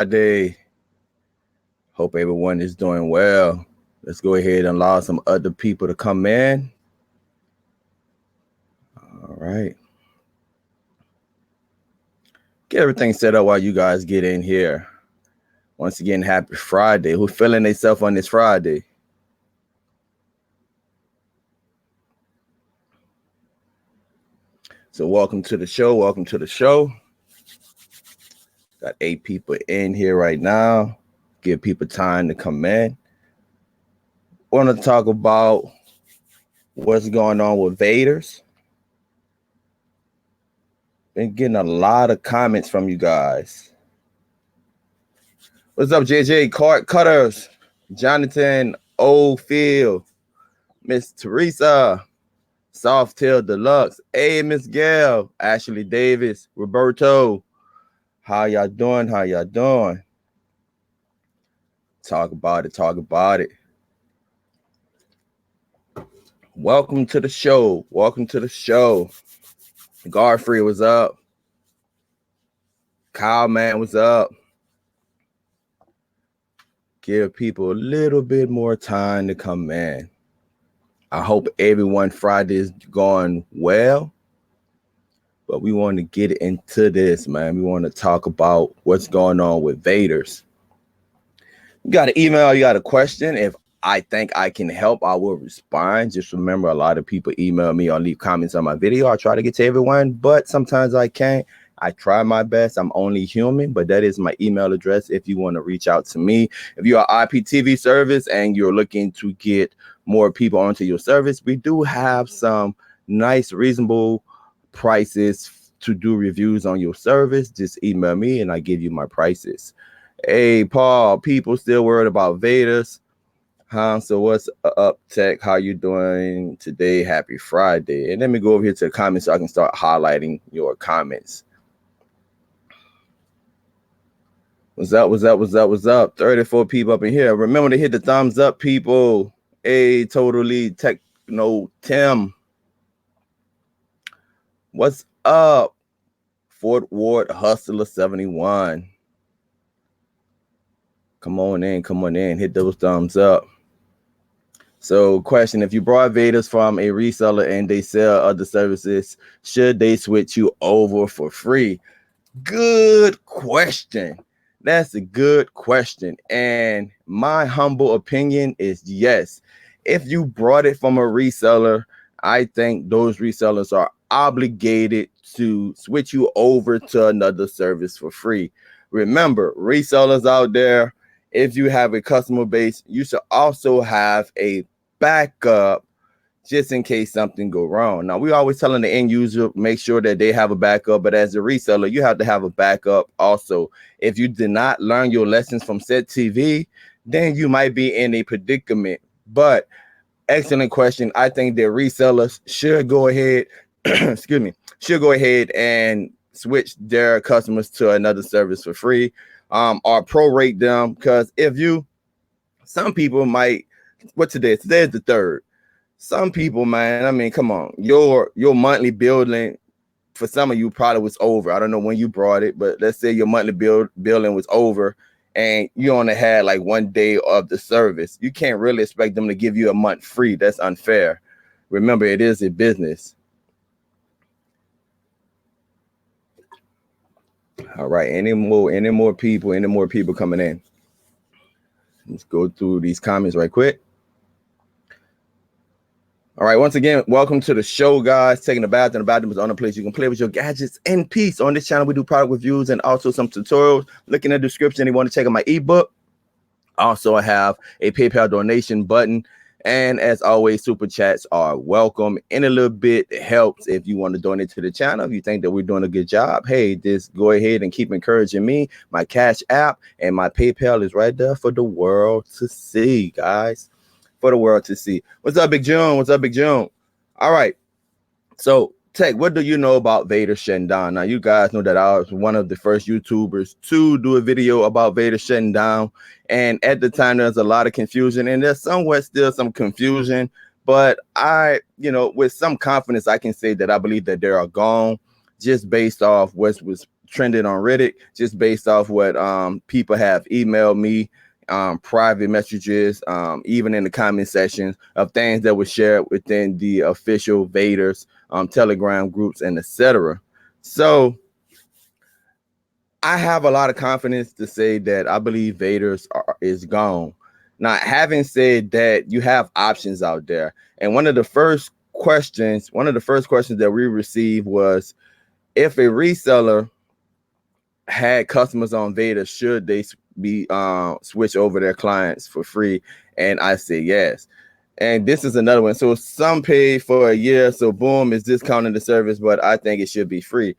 Friday. Hope everyone is doing well. Let's go ahead and allow some other people to come in. All right. Get everything set up while you guys get in here. Once again, happy Friday. Who's feeling themselves on this Friday? So welcome to the show. Welcome to the show. Got 8 people in here right now. Give people time to come in. Want to talk about what's going on with Vaders. Been getting a lot of comments from you guys. What's up, JJ? Cutters, Jonathan, Phil, Miss Teresa, Softail Deluxe, hey, Miss Gail, Ashley Davis, Roberto. How y'all doing? How y'all doing? Talk about it. Talk about it. Welcome to the show. Welcome to the show. Godfrey was up. Kyle Man was up. Give people a little bit more time to come in. I hope everyone Friday is going well. But we want to get into this, man. We want to talk about what's going on with Vaders. You got an email, you got a question. If I think I can help, I will respond. Just remember, a lot of people email me or leave comments on my video. I try to get to everyone, but sometimes I can't. I try my best. I'm only human, but that is my email address if you want to reach out to me. If you are IPTV service and you're looking to get more people onto your service, we do have some nice, reasonable prices to do reviews on your service. Just email me and I give you my prices. Hey, Paul, people still worried about Vaders. So what's up, Tech? How you doing today? Happy Friday. And let me go over here to the comments so I can start highlighting your comments. What's up? What's up? What's up? What's up? 34 people up in here. Remember to hit the thumbs up, people. Hey, totally techno Tim. What's up? Fort Ward Hustler 71. Come on in. Hit those thumbs up. So, question: if you brought Vaders from a reseller and they sell other services, should they switch you over for free? Good question. That's a good question. And my humble opinion is yes. If you brought it from a reseller, I think those resellers are obligated to switch you over to another service for free. Remember, resellers out there, if you have a customer base, you should also have a backup just in case something go wrong. Now, we always telling the end user, make sure that they have a backup, but as a reseller, you have to have a backup also. If you did not learn your lessons from Set TV, then you might be in a predicament. But excellent question. I think that resellers should go ahead, should go ahead and switch their customers to another service for free, or prorate them. Because some people might, today is the 3rd. Some people, man, I mean, come on, your monthly billing for some of you probably was over. I don't know when you brought it, but let's say your monthly billing was over and you only had like 1 day of the service. You can't really expect them to give you a month free. That's unfair. Remember, it is a business. All right, any more people coming in? Let's go through these comments right quick. All right, once again, welcome to the show, guys. Taking a bath in the bathroom is on a place you can play with your gadgets in peace. On this channel, we do product reviews and also some tutorials. Look in the description. You want to check out my ebook. Also, I have a PayPal donation button. And as always, super chats are welcome. And a little bit helps if you want to donate to the channel. If you think that we're doing a good job, hey, just go ahead and keep encouraging me. My Cash App and my PayPal is right there for the world to see, guys. For the world to see. What's up, Big June? What's up, Big June? All right. So, Tech, what do you know about Vaders shutting down? Now, you guys know that I was one of the first YouTubers to do a video about Vaders shutting down. And at the time, there's a lot of confusion. And there's somewhat still some confusion. But with some confidence, I can say that I believe that they are gone just based off what was trended on Reddit just based off what people have emailed me, private messages, even in the comment sections of things that were shared within the official Vaders Telegram groups and etc. So I have a lot of confidence to say that I believe Vaders is gone. Now, having said that, you have options out there. And one of the first questions that we received was, if a reseller had customers on Vaders, should they be switch over their clients for free? And I say yes. And this is another one. So some pay for a year, so boom, is discounting the service, but I think it should be free.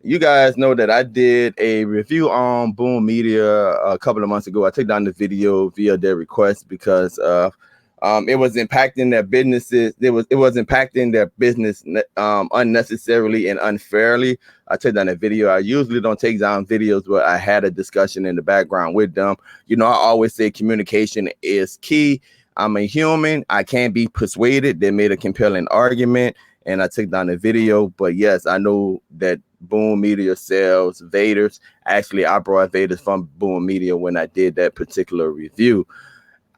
You guys know that I did a review on Boom Media a couple of months ago. I took down the video via their request because it was impacting their businesses. It was impacting their business unnecessarily and unfairly. I took down a video. I usually don't take down videos, but I had a discussion in the background with them. You know, I always say communication is key. I'm a human. I can't be persuaded. They made a compelling argument, and I took down the video. But yes, I know that Boom Media sells Vaders. Actually, I brought Vaders from Boom Media when I did that particular review.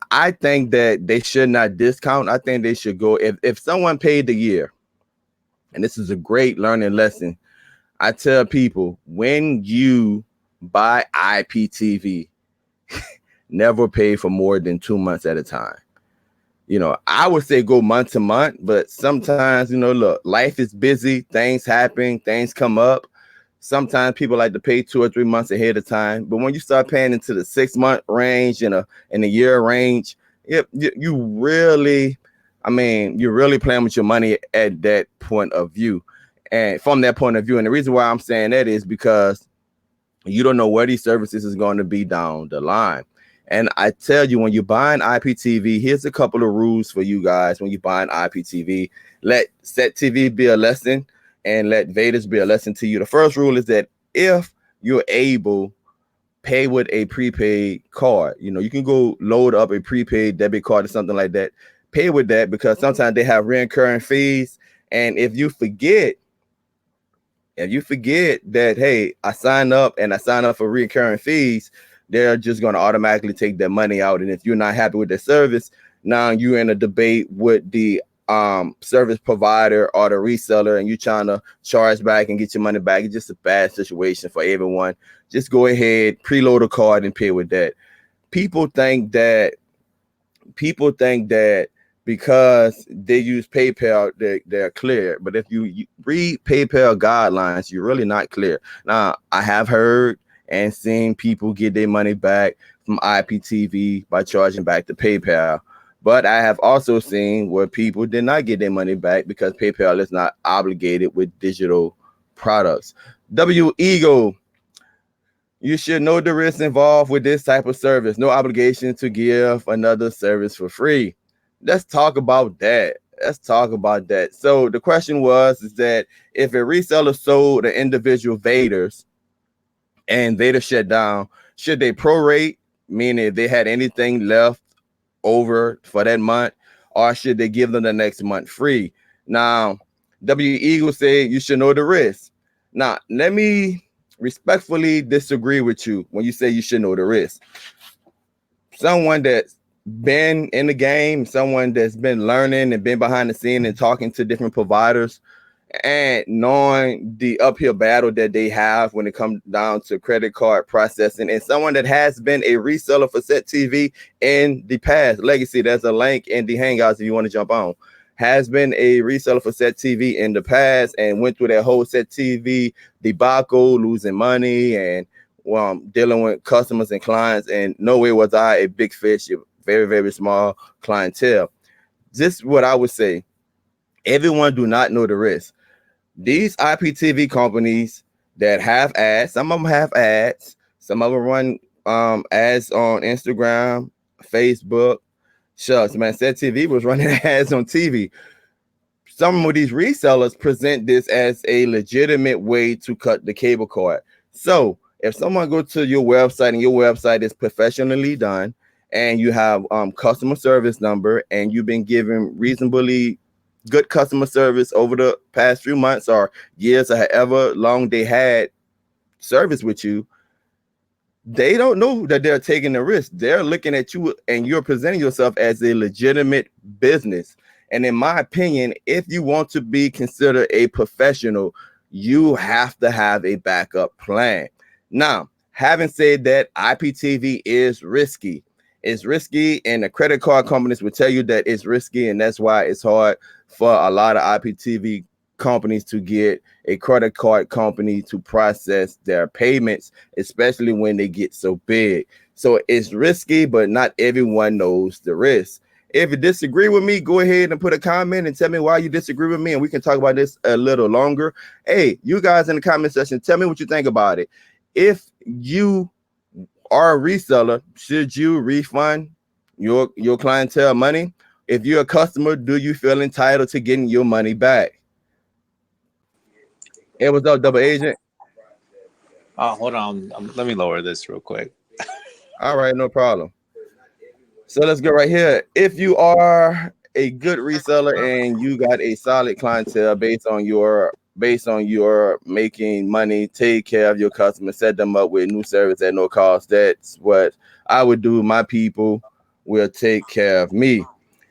I think that they should not discount. I think they should go, if someone paid the year, and this is a great learning lesson. I tell people, when you buy IPTV, never pay for more than 2 months at a time. You know, I would say go month to month, but sometimes, you know, look, life is busy, things happen, things come up. Sometimes people like to pay 2 or 3 months ahead of time. But when you start paying into the 6 month range and a year range, you really, you're really playing with your money at that point of view. And from that point of view, and the reason why I'm saying that is because you don't know where these services is going to be down the line. And I tell you, when you're buying IPTV, here's a couple of rules for you guys. When you're buying IPTV, let Set TV be a lesson and let Vaders be a lesson to you. The first rule is that if you're able, pay with a prepaid card. You know, you can go load up a prepaid debit card or something like that. Pay with that, because sometimes they have recurring fees. And if you forget that, hey, I signed up for recurring fees, they're just going to automatically take their money out. And if you're not happy with their service, now you're in a debate with the service provider or the reseller, and you're trying to charge back and get your money back. It's just a bad situation for everyone. Just go ahead, preload a card and pay with that. People think that because they use PayPal, they're clear. But if you read PayPal guidelines, you're really not clear. Now, I have heard and seen people get their money back from IPTV by charging back to PayPal. But I have also seen where people did not get their money back because PayPal is not obligated with digital products. Eagle, you should know the risks involved with this type of service. No obligation to give another service for free. Let's talk about that. So the question is that if a reseller sold an individual Vaders and Vaders shut down, should they prorate, meaning if they had anything left over for that month, or should they give them the next month free? Now, Eagle said you should know the risk. Now, let me respectfully disagree with you when you say you should know the risk. Someone that's been in the game, someone that's been learning and been behind the scene and talking to different providers and knowing the uphill battle that they have when it comes down to credit card processing, and someone that has been a reseller for Set TV in the past. Legacy, there's a link in the Hangouts if you want to jump on. Has been a reseller for Set TV in the past and went through that whole Set TV debacle, losing money and dealing with customers and clients. And no way was I a big fish, very, very small clientele. This is what I would say. Everyone do not know the risk. These IPTV companies that have ads, some of them have ads, some of them run ads on Instagram, Facebook. Shucks, man, Set TV was running ads on TV. Some of these resellers present this as a legitimate way to cut the cable cord. So if someone goes to your website and your website is professionally done and you have customer service number and you've been given reasonably good customer service over the past few months or years or however long they had service with you, they don't know that they're taking the risk. They're looking at you and you're presenting yourself as a legitimate business. And in my opinion, if you want to be considered a professional, you have to have a backup plan. Now, having said that, IPTV is risky. It's risky, and the credit card companies will tell you that it's risky, and that's why it's hard for a lot of IPTV companies to get a credit card company to process their payments, especially when they get so big. So it's risky, but not everyone knows the risk. If you disagree with me, go ahead and put a comment and tell me why you disagree with me, and we can talk about this a little longer. Hey, you guys in the comment section, tell me what you think about it. If you are a reseller, should you refund your clientele money? If you're a customer, do you feel entitled to getting your money back? Hey, what's up, double agent? Hold on. Let me lower this real quick. All right, no problem. So let's go right here. If you are a good reseller and you got a solid clientele based on your making money, take care of your customers, set them up with new service at no cost. That's what I would do. My people will take care of me.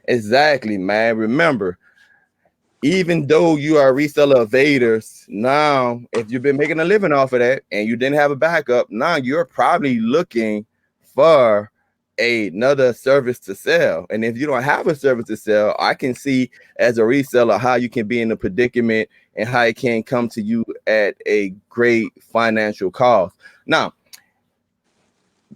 Exactly, man. Remember, even though you are a reseller of Vaders, now if you've been making a living off of that and you didn't have a backup, now you're probably looking for another service to sell. And if you don't have a service to sell, I can see as a reseller how you can be in a predicament and how it can come to you at a great financial cost. Now,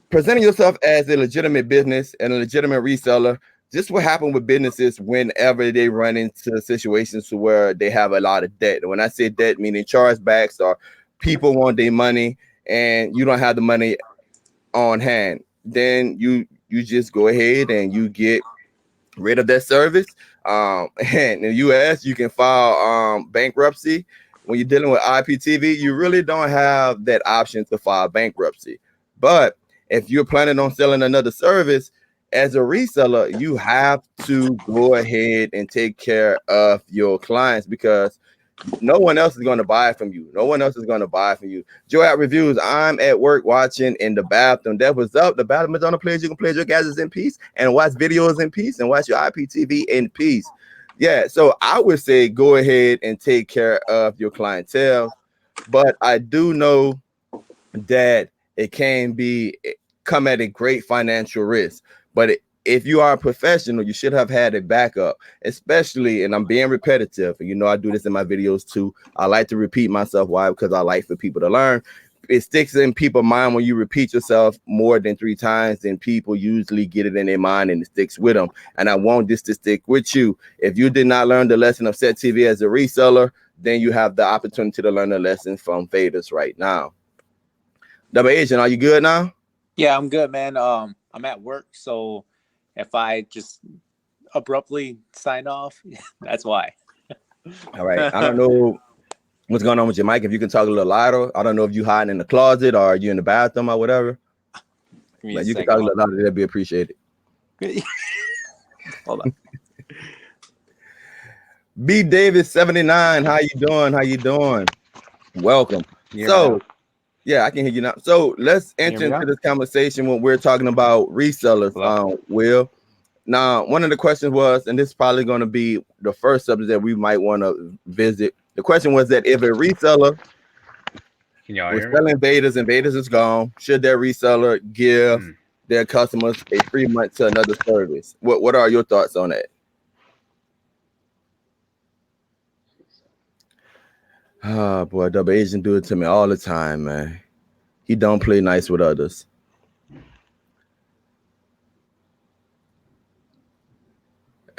presenting yourself as a legitimate business and a legitimate reseller, this will happen with businesses whenever they run into situations where they have a lot of debt. When I say debt, meaning chargebacks or people want their money and you don't have the money on hand, then you just go ahead and you get rid of that service. And in the US, you can file bankruptcy. When you're dealing with IPTV, you really don't have that option to file bankruptcy. But if you're planning on selling another service, as a reseller, you have to go ahead and take care of your clients because no one else is going to buy from you. No one else is going to buy from you. Joe at Reviews. I'm at work watching in the bathroom. That was up. The bathroom is on the place. You can play your gadgets in peace and watch videos in peace and watch your IPTV in peace. Yeah, so I would say go ahead and take care of your clientele. But I do know that it can come at a great financial risk. But if you are a professional, you should have had a backup, especially, and I'm being repetitive. You know, I do this in my videos too. I like to repeat myself. Why? Because I like for people to learn. It sticks in people's mind when you repeat yourself more than 3 times, then people usually get it in their mind and it sticks with them. And I want this to stick with you. If you did not learn the lesson of Set TV as a reseller, then you have the opportunity to learn the lesson from Vaders right now. Double agent, are you good now? Yeah, I'm good, man. I'm at work, so if I just abruptly sign off, that's why. All right. I don't know what's going on with your mic. If you can talk a little louder. I don't know if you hiding in the closet or are you in the bathroom or whatever. But you can talk a little louder. That'd be appreciated. Hold on. B Davis 79. How you doing? How you doing? Welcome. So yeah, I can hear you now. So let's enter into this conversation when we're talking about resellers. Will. Now, one of the questions was, and this is probably going to be the first subject that we might want to visit. The question was that if a reseller was selling Vaders and Vaders is gone, should their reseller give their customers a free month to another service? What are your thoughts on that? Oh boy, double agent do it to me all the time, man. He don't play nice with others.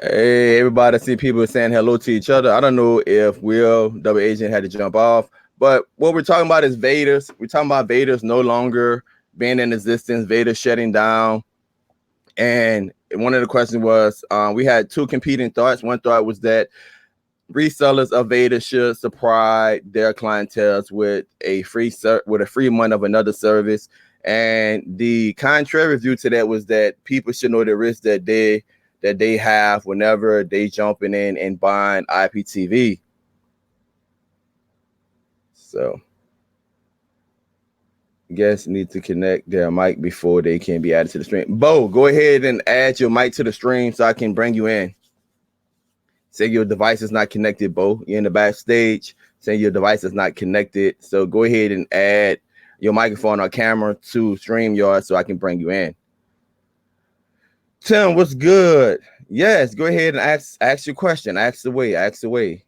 Hey, everybody, I see people saying hello to each other. I don't know if Will, double agent, had to jump off, but what we're talking about is Vaders. We're talking about Vaders no longer being in existence, Vaders shutting down. And one of the questions was, we had 2 competing thoughts. One thought was that resellers of Vaders should supply their clientele with a free month of another service. And the contrary view to that was that people should know the risk that they have whenever they jumping in and buying IPTV. So Guests need to connect their mic before they can be added to the stream. Bo, go ahead and add your mic to the stream so I can bring you in. Say your device is not connected, Bo. You're in the backstage. Say your device is not connected. So go ahead and add your microphone or camera to StreamYard so I can bring you in. Tim, what's good? Yes, go ahead and ask your question. Ask away.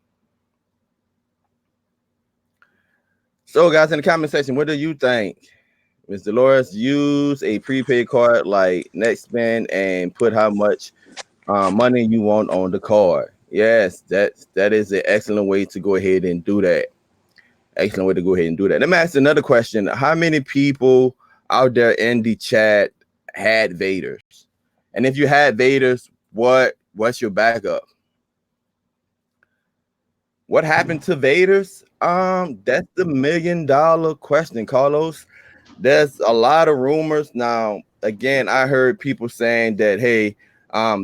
So, guys, in the comment section, what do you think? Ms. Dolores, use a prepaid card like NetSpend and put how much money you want on the card. Yes, that is an excellent way to go ahead and do that. Excellent way to go ahead and do that. Let me ask another question. How many people out there in the chat had Vaders? And if you had Vaders, what's your backup? What happened to Vaders? That's the $1 million question, Carlos. There's a lot of rumors. Now, again, I heard people saying that, hey,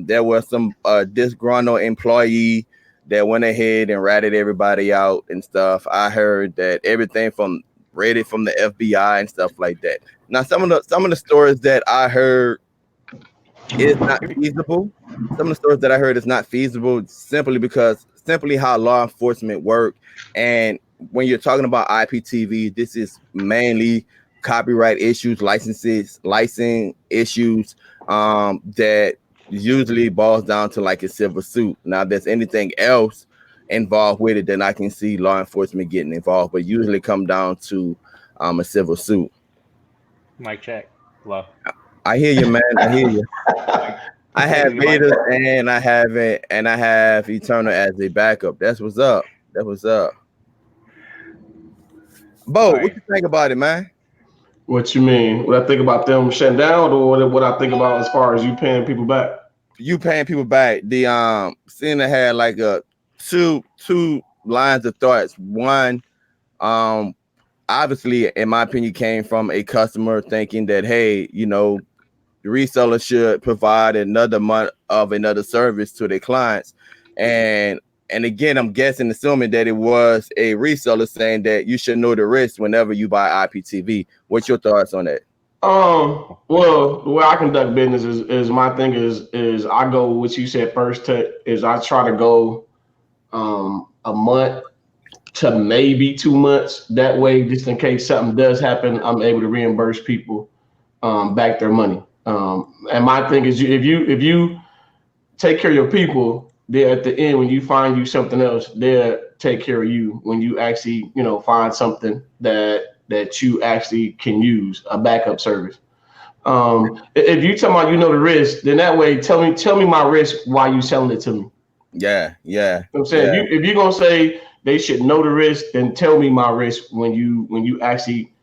there was some disgruntled employee that went ahead and ratted everybody out and stuff. I heard that everything from rated from the FBI and stuff like that. Now, some of the stories that I heard is not feasible. Some of the stories that I heard is not feasible simply how law enforcement work. And when you're talking about IPTV, this is mainly copyright issues, license issues that usually boils down to like a civil suit. Now, if there's anything else involved with it, then I can see law enforcement getting involved, but usually come down to a civil suit. Mic check. Hello. I hear you, man. I hear you. I have Vaders and I have Eternal as a backup. That's what's up. Bo, what you think about it, man? What you mean? What I think about them shutting down, or what I think about as far as you paying people back? You paying people back. The Cena had like a two lines of thoughts. One, obviously, in my opinion, came from a customer thinking that, hey, you know, the reseller should provide another month of another service to their clients. And again, I'm assuming that it was a reseller saying that you should know the risk whenever you buy IPTV. What's your thoughts on that? Well, the way I conduct business is my thing is I go what you said first is I try to go a month to maybe 2 months. That way, just in case something does happen, I'm able to reimburse people back their money. And my thing is, if you take care of your people, they're at the end when you find you something else, they'll take care of you when you actually, you know, find something that you actually can use, a backup service. If you tell me you know the risk, then that way tell me my risk while you selling it to me. Yeah. You know what I'm saying, if you're gonna say they should know the risk, then tell me my risk when you actually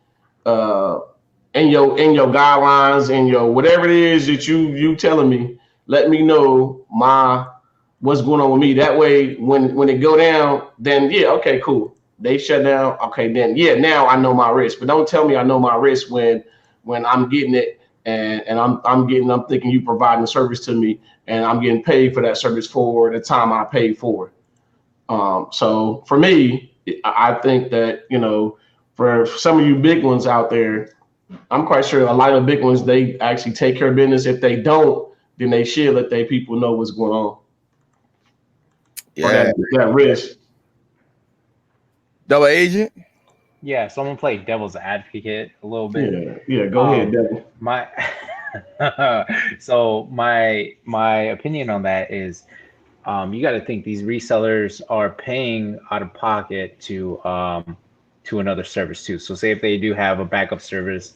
in your guidelines, in your whatever it is that you telling me, let me know what's going on with me. That way, when it go down, then yeah, okay, cool. They shut down. Okay, then yeah, now I know my risk. But don't tell me I know my risk when I'm getting it and I'm thinking you providing a service to me and I'm getting paid for that service for the time I paid for it. So for me, I think that, you know, for some of you big ones out there, I'm quite sure a lot of big ones, they actually take care of business. If they don't, then they should let their people know what's going on. Yeah. That risk. Double agent? Yeah, so I'm gonna play devil's advocate a little bit. Yeah, go ahead, Devin. So my opinion on that is you got to think these resellers are paying out of pocket to another service too. So say if they do have a backup service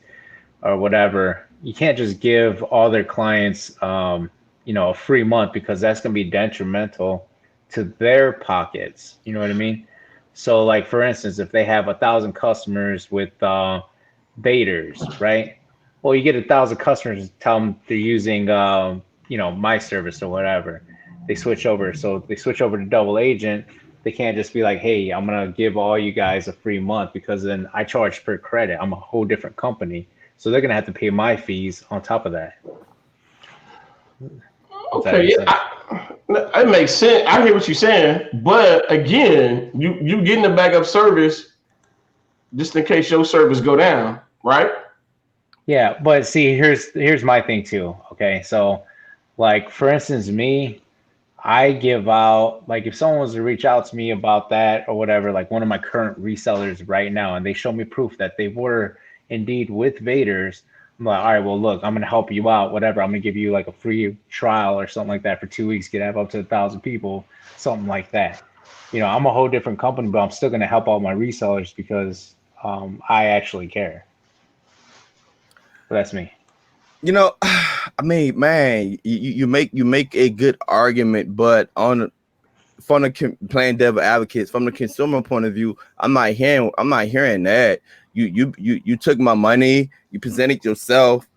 or whatever, you can't just give all their clients you know, a free month, because that's going to be detrimental to their pockets. You know what I mean? So like, for instance, if they have 1,000 customers with Vaders, right? Well, you get 1,000 customers, tell them they're using you know, my service or whatever. They switch over. So they switch over to double agent. They can't just be like, hey, I'm going to give all you guys a free month, because then I charge per credit. I'm a whole different company. So they're going to have to pay my fees on top of that. Okay, yeah, it makes sense. I hear what you're saying, but again, you getting a backup service just in case your service go down, right? Yeah, but see, here's my thing too. Okay, so like for instance, me, I give out like if someone was to reach out to me about that or whatever, like one of my current resellers right now, and they show me proof that they were indeed with Vaders, I'm like, all right, well, look, I'm gonna help you out, whatever. I'm gonna give you like a free trial or something like that for 2 weeks, get have up to 1,000 people, something like that. You know, I'm a whole different company, but I'm still gonna help out my resellers because I actually care. But that's me. You know, I mean, man, you make a good argument, but on from the playing devil advocates from the consumer point of view, I'm not hearing that. You took my money, you presented yourself.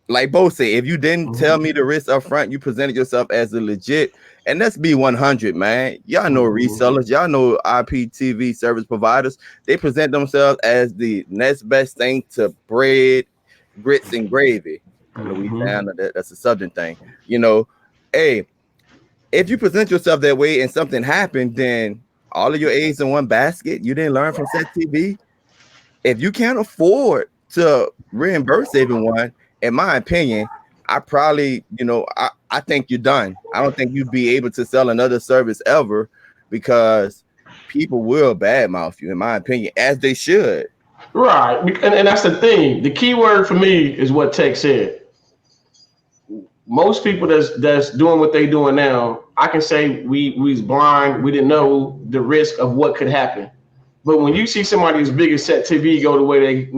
Like both say, if you didn't tell me the risk up front, you presented yourself as a legit. And let's be 100, man. Y'all know resellers, y'all know IPTV service providers. They present themselves as the next best thing to bread, grits, and gravy. Louisiana, that's a southern thing. You know, hey, if you present yourself that way and something happened, then all of your eggs in one basket. You didn't learn from Set TV. If you can't afford to reimburse everyone, in my opinion, I probably, I think you're done. I don't think you'd be able to sell another service ever because people will badmouth you, in my opinion, as they should. Right. And that's the thing. The key word for me is what Tech said. Most people that's doing what they doing now, I can say we was blind. We didn't know the risk of what could happen. But when you see somebody as big as Set TV go the way they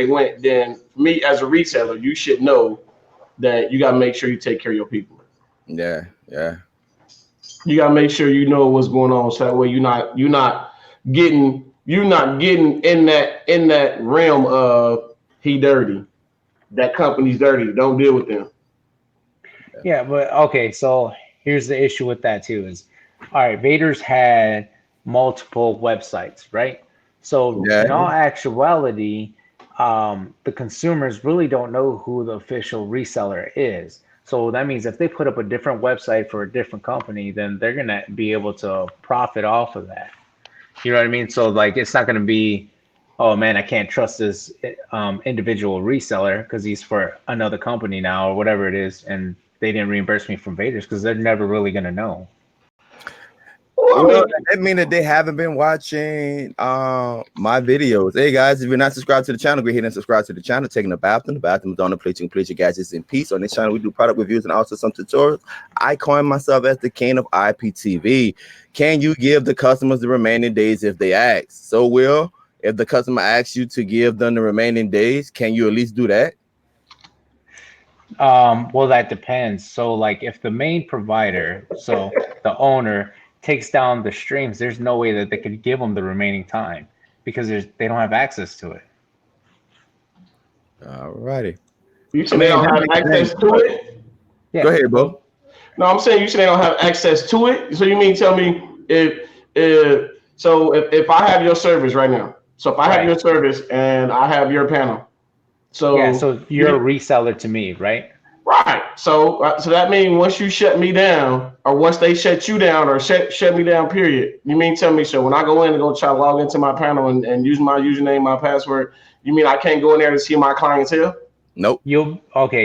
went, then for me as a reseller, you should know that you got to make sure you take care of your people. Yeah. You got to make sure you know what's going on, so that way you're not getting in that realm of he dirty, that company's dirty. Don't deal with them. Yeah, but okay, so here's the issue with that too is, all right, Vaders had multiple websites, right? So in all actuality, the consumers really don't know who the official reseller is. So that means if they put up a different website for a different company, then they're gonna be able to profit off of that. You know what I mean? So like, it's not gonna be, oh man, I can't trust this individual reseller because he's for another company now or whatever it is, and they didn't reimburse me from Vaders because they're never really gonna know. Well, that means that they haven't been watching my videos. Hey guys, if you're not subscribed to the channel, go ahead and subscribe to the channel. Taking a bathroom. The bathroom is on the plate. You can place your gadgets in peace. On this channel, we do product reviews and also some tutorials. I coin myself as the king of IPTV. Can you give the customers the remaining days if they ask? So, Will, if the customer asks you to give them the remaining days, can you at least do that? Well, that depends. So like if the main provider, so the owner takes down the streams, there's no way that they could give them the remaining time because they don't have access to it. All righty. You said they don't have access to it? Yeah. Go ahead, bro. No, I'm saying you said they don't have access to it. So you mean tell me if I have your service right now. So if I have your service and I have your panel. So yeah, so you're a reseller to me, right? Right. So that means once you shut me down, or once they shut you down, or shut me down, period. You mean tell me so when I go in and go try to log into my panel and use my username, my password, you mean I can't go in there to see my clientele? Nope.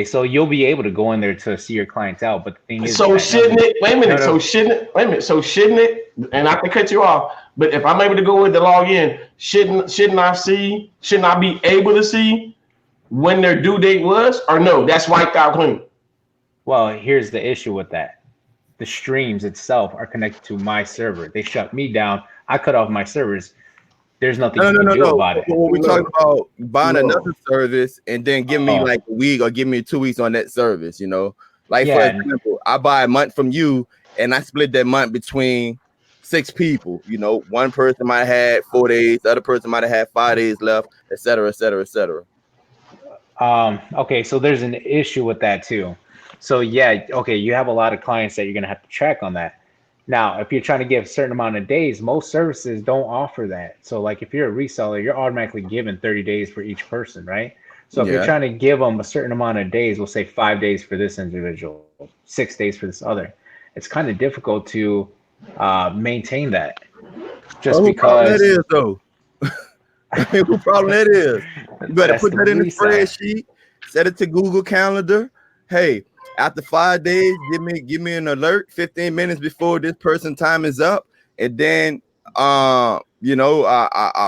So you'll be able to go in there to see your clientele, but the thing is, so shouldn't it? Wait a minute. So shouldn't it? And I can cut you off. But if I'm able to go in to log in, shouldn't I be able to see when their due date was, or no, that's wiped out clean? Well, here's the issue with that. The streams itself are connected to my server. They shut me down. I cut off my servers. There's nothing you can do about it. When we talk about buying another service and then give me like a week or give me 2 weeks on that service, like for example, I buy a month from you and I split that month between 6 people. One person might have had 4 days, the other person might have had 5 days left, et cetera, et cetera, et cetera. Okay, so there's an issue with that too. So yeah, okay, you have a lot of clients that you're gonna have to track on that. Now, if you're trying to give a certain amount of days, most services don't offer that. So like if you're a reseller, you're automatically given 30 days for each person, right? So if you're trying to give them a certain amount of days, we'll say 5 days for this individual, 6 days for this other. It's kind of difficult to maintain that. Just because that is though. I mean, what problem that is? You better That's put the that in the reseller. spreadsheet, set it to Google Calendar. Hey, after 5 days, give me an alert 15 minutes before this person time is up, and then I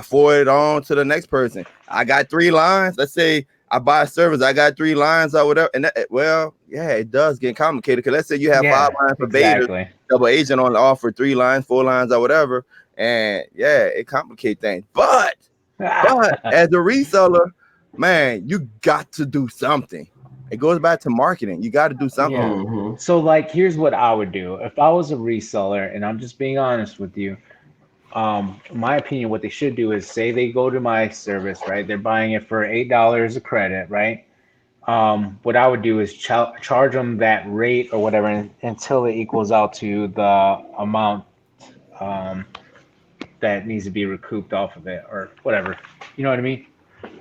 forward it on to the next person. I got 3 lines. Let's say I buy a service, I got 3 lines or whatever. And it does get complicated because let's say you have 5 lines for Vaders, exactly. double agent on the offer 3 lines, 4 lines or whatever. And it complicates things. But as a reseller, man, you got to do something. It goes back to marketing. You got to do something. Yeah. Mm-hmm. So like, here's what I would do if I was a reseller, and I'm just being honest with you. My opinion, what they should do is say they go to my service, right? They're buying it for $8 a credit, right? What I would do is charge them that rate or whatever until it equals out to the amount that needs to be recouped off of it or whatever. You know what I mean?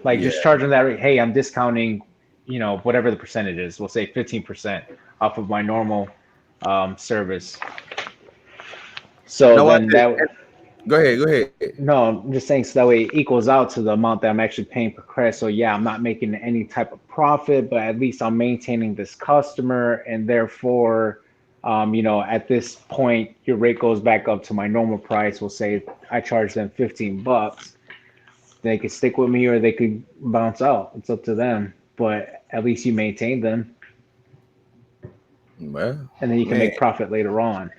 Like just charge them that rate. Hey, I'm discounting, whatever the percentage is. We'll say 15% off of my normal service. So then Go ahead. No, I'm just saying so that way it equals out to the amount that I'm actually paying per credit. So yeah, I'm not making any type of profit, but at least I'm maintaining this customer, and therefore, at this point, your rate goes back up to my normal price. We'll say I charge them $15. They could stick with me or they could bounce out. It's up to them, but at least you maintain them. Well, and then you can make profit later on.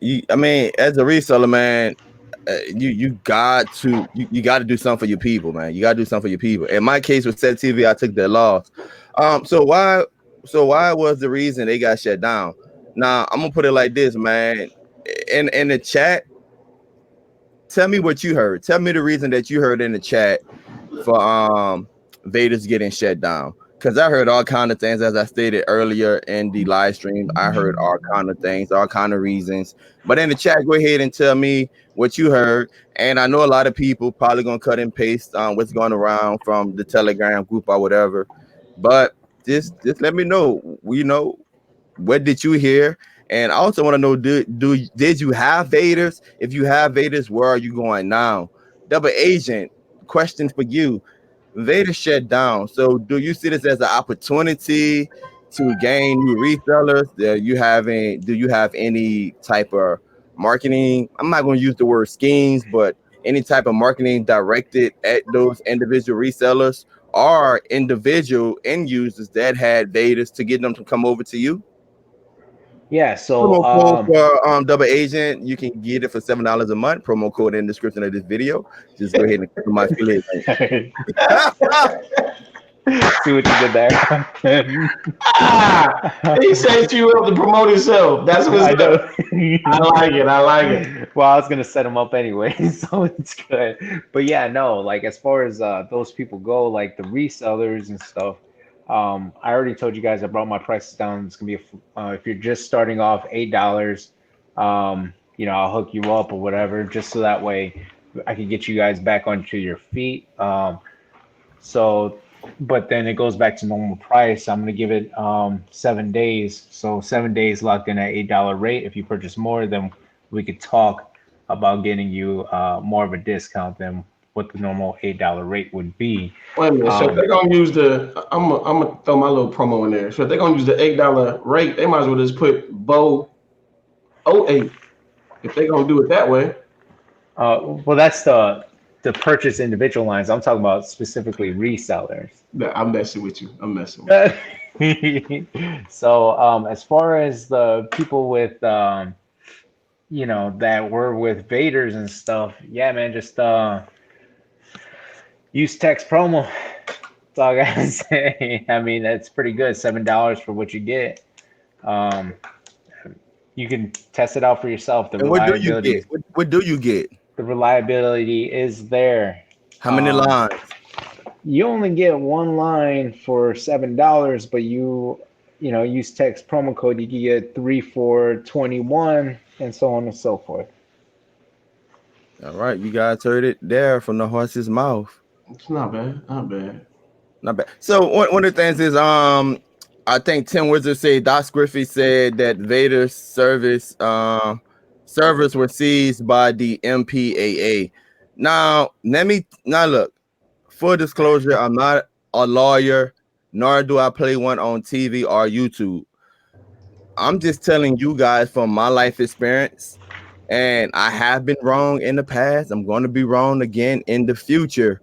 As a reseller, man, you got to do something for your people, man. You got to do something for your people. In my case with Set TV, I took their loss. So why was the reason they got shut down? Now I'm gonna put it like this, man. In the chat, tell me what you heard. Tell me the reason that you heard in the chat for Vaders getting shut down. Because I heard all kind of things, as I stated earlier in the live stream. I heard all kind of things, all kind of reasons. But in the chat, go ahead and tell me what you heard. And I know a lot of people probably gonna cut and paste what's going around from the Telegram group or whatever. But just let me know. What did you hear? And I also want to know, did you have Vaders? If you have Vaders, where are you going now? Double agent, question for you. Vaders shut down. So do you see this as an opportunity to gain new resellers? Do you have any type of marketing? I'm not going to use the word schemes, but any type of marketing directed at those individual resellers or individual end users that had Vaders to get them to come over to you? Yeah, so Promo code for double agent, you can get it for $7 a month. Promo code in the description of this video. Just go ahead and click on my affiliate link. See what you did there. He set you up to promote himself. That's what's up. I like it. Well, I was gonna set him up anyway, so it's good. But yeah, no, like as far as those people go, like the resellers and stuff. I already told you guys I brought my prices down. It's gonna be if you're just starting off $8, I'll hook you up or whatever, just so that way I can get you guys back onto your feet. But then it goes back to normal price. I'm gonna give it 7 days. So 7 days locked in at $8 rate. If you purchase more, then we could talk about getting you more of a discount than what the normal $8 rate would be. Wait a minute. So if they're gonna use I'm gonna throw my little promo in there. So if they're gonna use the $8 rate, they might as well just put Bo 08 if they're gonna do it that way. Well, that's the purchase individual lines. I'm talking about specifically resellers. I'm messing with you. I'm messing with you. So as far as the people with that were with Vaders and stuff, yeah, man, just use text promo. That's all I gotta say. I mean, that's pretty good. $7 for what you get. You can test it out for yourself. And what do you get? What do you get? The reliability is there. How many lines? You only get one line for $7, but use text promo code. You can get 3 for $21, and so on and so forth. All right, you guys heard it there from the horse's mouth. It's not bad. Not bad. So one of the things is I think Tim Wizard said Doc Griffey said that Vaders servers were seized by the MPAA. Now look. Full disclosure, I'm not a lawyer, nor do I play one on TV or YouTube. I'm just telling you guys from my life experience, and I have been wrong in the past. I'm going to be wrong again in the future.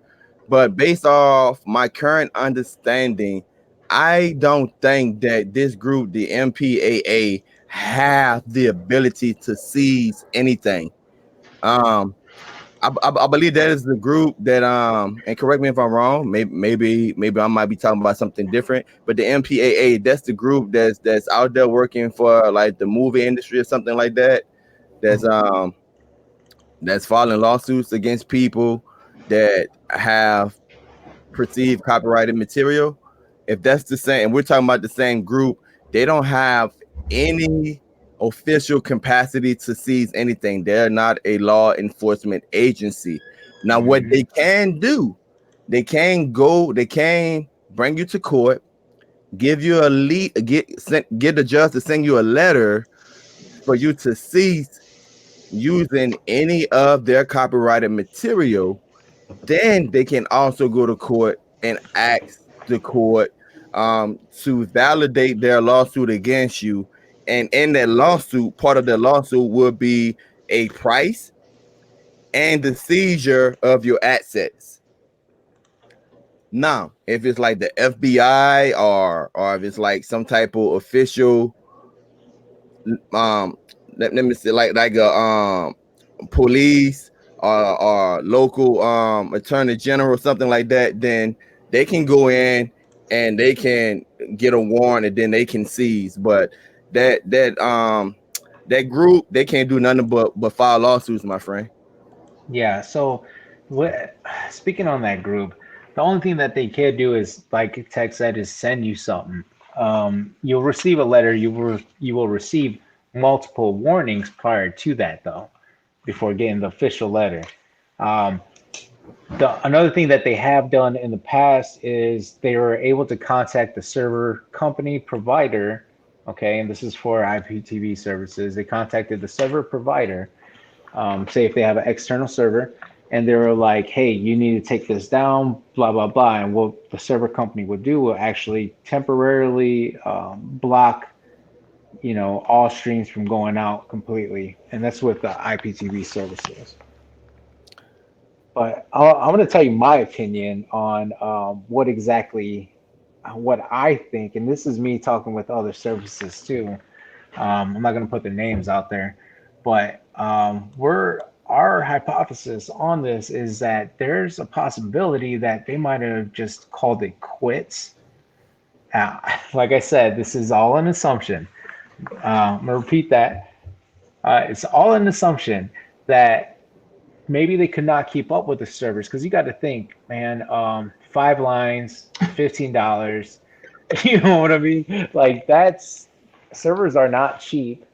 But based off my current understanding, I don't think that this group, the MPAA, have the ability to seize anything. I believe that is the group that and correct me if I'm wrong, maybe I might be talking about something different, but the MPAA, that's the group that's out there working for like the movie industry or something like that, that's filing lawsuits against people that have perceived copyrighted material. If that's the same, and we're talking about the same group, they don't have any official capacity to seize anything. They're not a law enforcement agency. Now, what they can do, they can bring you to court, give you a lead, get the judge to send you a letter for you to cease using any of their copyrighted material. Then they can also go to court and ask the court to validate their lawsuit against you. And in that lawsuit, part of the lawsuit would be a price and the seizure of your assets. Now, if it's like the FBI or if it's like some type of official, let me say like a police or local attorney general, something like that, then they can go in and they can get a warrant and then they can seize. But that group, they can't do nothing but file lawsuits, my friend. Yeah. So, speaking on that group, the only thing that they can do is, like Tech said, is send you something. You'll receive a letter. You will receive multiple warnings prior to that, though, before getting the official letter. Another thing that they have done in the past is they were able to contact the server company provider. Okay, and this is for IPTV services. They contacted the server provider, say if they have an external server, and they were like, hey, you need to take this down, blah, blah, blah. And what the server company would do will actually temporarily block, all streams from going out completely. And that's what the IPTV service is. But I'm going to tell you my opinion on what I think, and this is me talking with other services too. I'm not going to put the names out there, but our hypothesis on this is that there's a possibility that they might have just called it quits. Like I said, this is all an assumption. I'm going to repeat that. It's all an assumption that maybe they could not keep up with the servers, because you got to think, man, 5 lines, $15. You know what I mean? Like, servers are not cheap.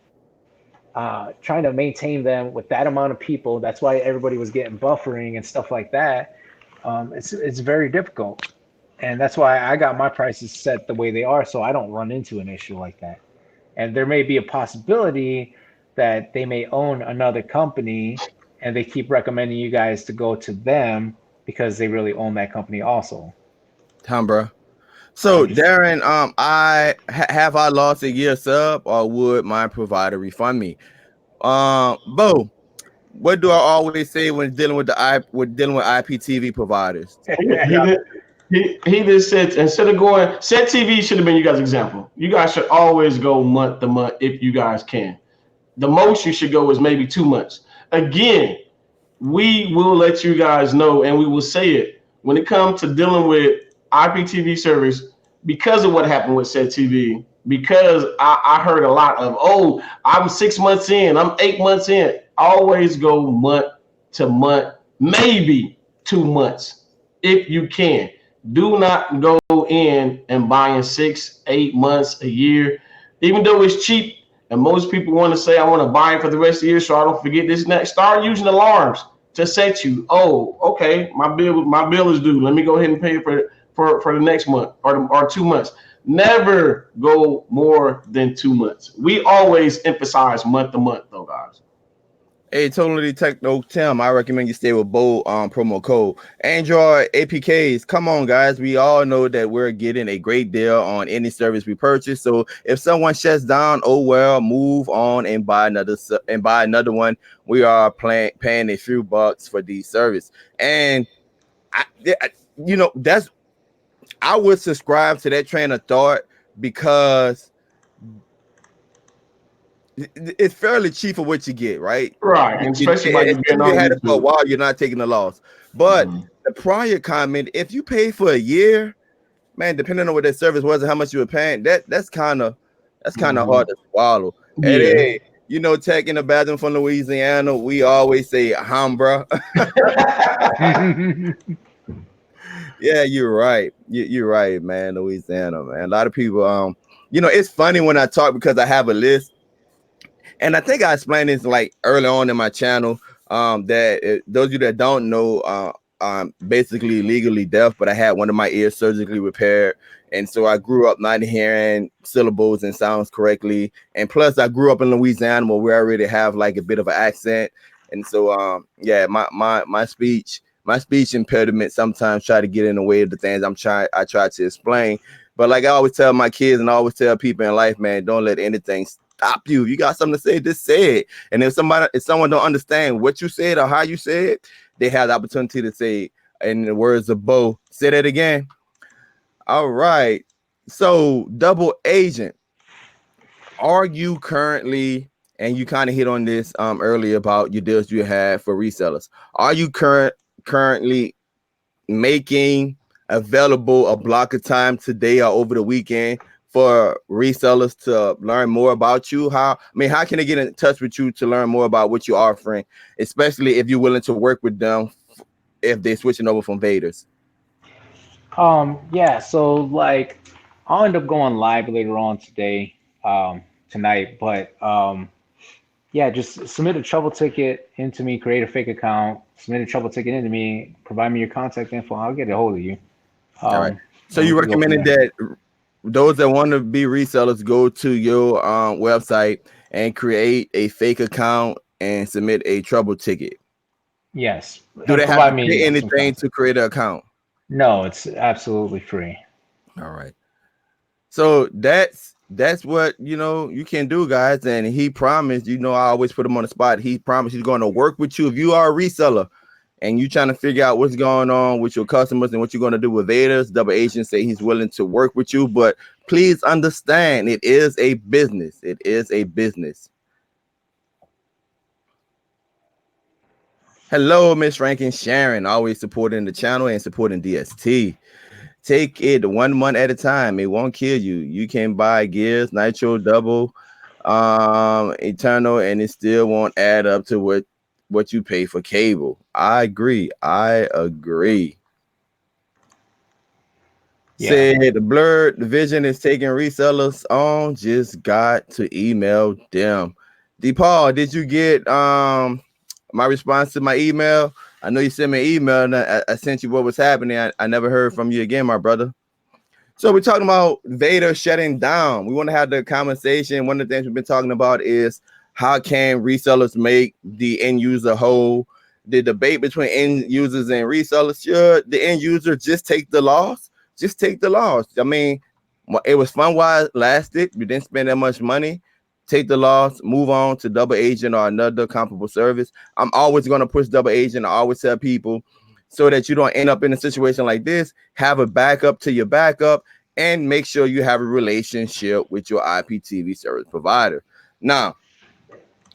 Trying to maintain them with that amount of people, that's why everybody was getting buffering and stuff like that. It's very difficult, and that's why I got my prices set the way they are, so I don't run into an issue like that. And there may be a possibility that they may own another company, and they keep recommending you guys to go to them because they really own that company also. Tom, bro. So Darren, have I lost a year sub, or would my provider refund me? Bo, what do I always say when dealing with IPTV providers? He just said, instead of going, Set TV should have been you guys' example. You guys should always go month to month if you guys can. The most you should go is maybe 2 months. Again, we will let you guys know, and we will say it when it comes to dealing with IPTV service, because of what happened with Set TV, because I heard a lot of, oh, I'm 6 months in, I'm 8 months in. Always go month to month, maybe 2 months if you can. Do not go in and buying 6, 8 months, a year, even though it's cheap. And most people want to say, I want to buy it for the rest of the year so I don't forget this and that. Start using alarms to set you, oh, okay, my bill is due. Let me go ahead and pay for the next month or 2 months. Never go more than 2 months. We always emphasize month to month, though, guys. Hey, totally techno Tim. I recommend you stay with Bold promo code. Android APKs. Come on, guys. We all know that we're getting a great deal on any service we purchase. So if someone shuts down, oh well, move on and buy another one. We are paying a few bucks for the service. And I would subscribe to that train of thought because it's fairly cheap for what you get, right? Right, and especially by you being on had it for a YouTube. while, you're not taking the loss. But the prior comment, if you pay for a year, man, depending on what that service was and how much you were paying, that's kind of hard to swallow. Yeah. And hey, Tech in the bathroom from Louisiana, we always say "Hambra." Yeah, you're right. You're right, man. Louisiana, man. A lot of people, it's funny when I talk because I have a list. And I think I explained this like early on in my channel, that those of you that don't know, I'm basically legally deaf, but I had one of my ears surgically repaired. And so I grew up not hearing syllables and sounds correctly. And plus I grew up in Louisiana where I already have like a bit of an accent. And so, my speech impediment sometimes try to get in the way of the things I try to explain. But like I always tell my kids and I always tell people in life, man, don't let anything stop you. You got something to say, just say it. And if someone don't understand what you said or how you said it, they have the opportunity to say, in the words of Bo, say that again. All right. So double agent, are you currently, and you kind of hit on this earlier about your deals you had for resellers, are you currently making available a block of time today or over the weekend for resellers to learn more about you? How can they get in touch with you to learn more about what you're offering, especially if you're willing to work with them if they're switching over from Vaders? Yeah, so like I'll end up going live later on today, tonight, but yeah, just submit a trouble ticket into me, create a fake account, submit a trouble ticket into me, provide me your contact info, I'll get a hold of you. All right. So you recommended that those that want to be resellers go to your website and create a fake account and submit a trouble ticket. Yes. Do they have to pay anything to create an account? No, it's absolutely free. All right. So that's what you can do, guys. And he promised, I always put him on the spot. He promised he's going to work with you if you are a reseller and you trying to figure out what's going on with your customers and what you're going to do with Vaders. Double Agent say he's willing to work with you, but please understand it is a business. It is a business. Hello, Miss Rankin Sharon, always supporting the channel and supporting DST. Take it 1 month at a time. It won't kill you. You can buy Gears, Nitro, Double, Eternal, and it still won't add up to what you pay for cable. I agree. Yeah. Said the Blerd Vision is taking resellers on. Just got to email them. DePaul, did you get my response to my email? I know you sent me an email and I sent you what was happening. I never heard from you again, my brother. So we're talking about Vader shutting down. We want to have the conversation. One of the things we've been talking about is how can resellers make the end user whole? The debate between end users and resellers, should the end user just take the loss? Just take the loss. I mean, it was fun while it lasted. You didn't spend that much money. Take the loss, move on to Double Agent or another comparable service. I'm always going to push Double Agent. I always tell people, so that you don't end up in a situation like this, have a backup to your backup and make sure you have a relationship with your IPTV service provider. Now,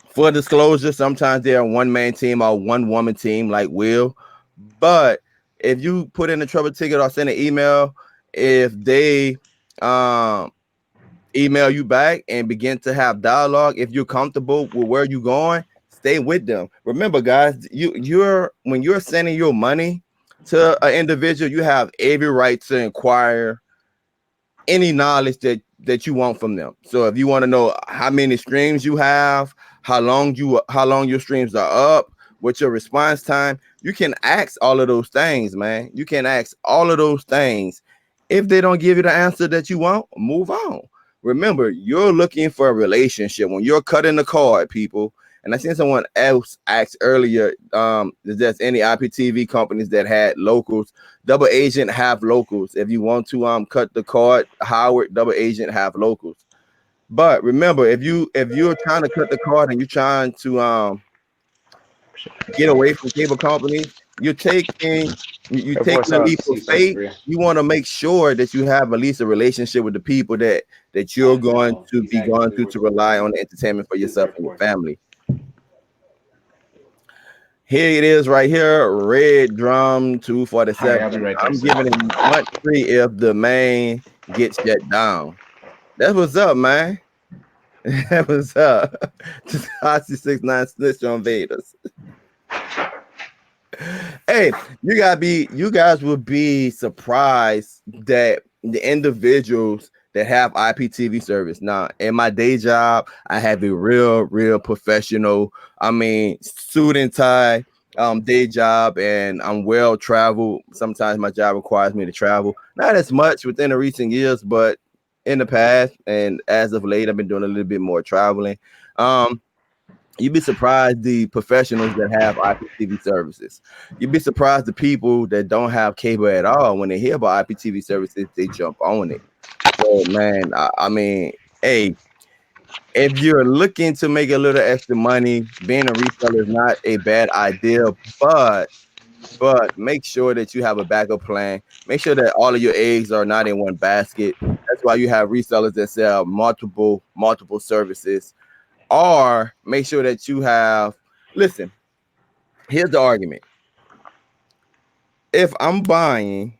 for disclosure, sometimes they're a one-man team or one-woman team like Will. But if you put in a trouble ticket or send an email, if they email you back and begin to have dialogue, if you're comfortable with where you're going, stay with them. Remember, guys, when you're sending your money to an individual, you have every right to inquire any knowledge that you want from them. So if you want to know how many streams you have, how long your streams are up, what's your response time, you can ask all of those things, man. You can ask all of those things. If they don't give you the answer that you want, move on. Remember, you're looking for a relationship. When you're cutting the card, people, And I seen someone else ask earlier, is there any IPTV companies that had locals? Double Agent have locals. If you want to cut the cord, Howard, Double Agent have locals. But remember, if you're trying to cut the cord and you're trying to get away from cable companies, you're taking a leap of faith. You want to make sure that you have at least a relationship with the people that you're going to be going to rely on the entertainment for yourself and your family. Here it is right here, Red Drum 247. I'm giving him much free if the main gets shut down. That's what's up, man. That was Takashi 69 snitch on Vaders. Hey, you guys will be surprised that the individuals that have IPTV service. Now, in my day job, I have a real professional, suit and tie day job, and I'm well traveled. Sometimes my job requires me to travel, not as much within the recent years, but in the past and as of late, I've been doing a little bit more traveling. You'd be surprised the professionals that have IPTV services. You'd be surprised the people that don't have cable at all. When they hear about IPTV services, they jump on it. So, man, hey, if you're looking to make a little extra money, being a reseller is not a bad idea, but make sure that you have a backup plan. Make sure that all of your eggs are not in one basket. That's why you have resellers that sell multiple services. Or make sure that you have, listen, here's the argument. If I'm buying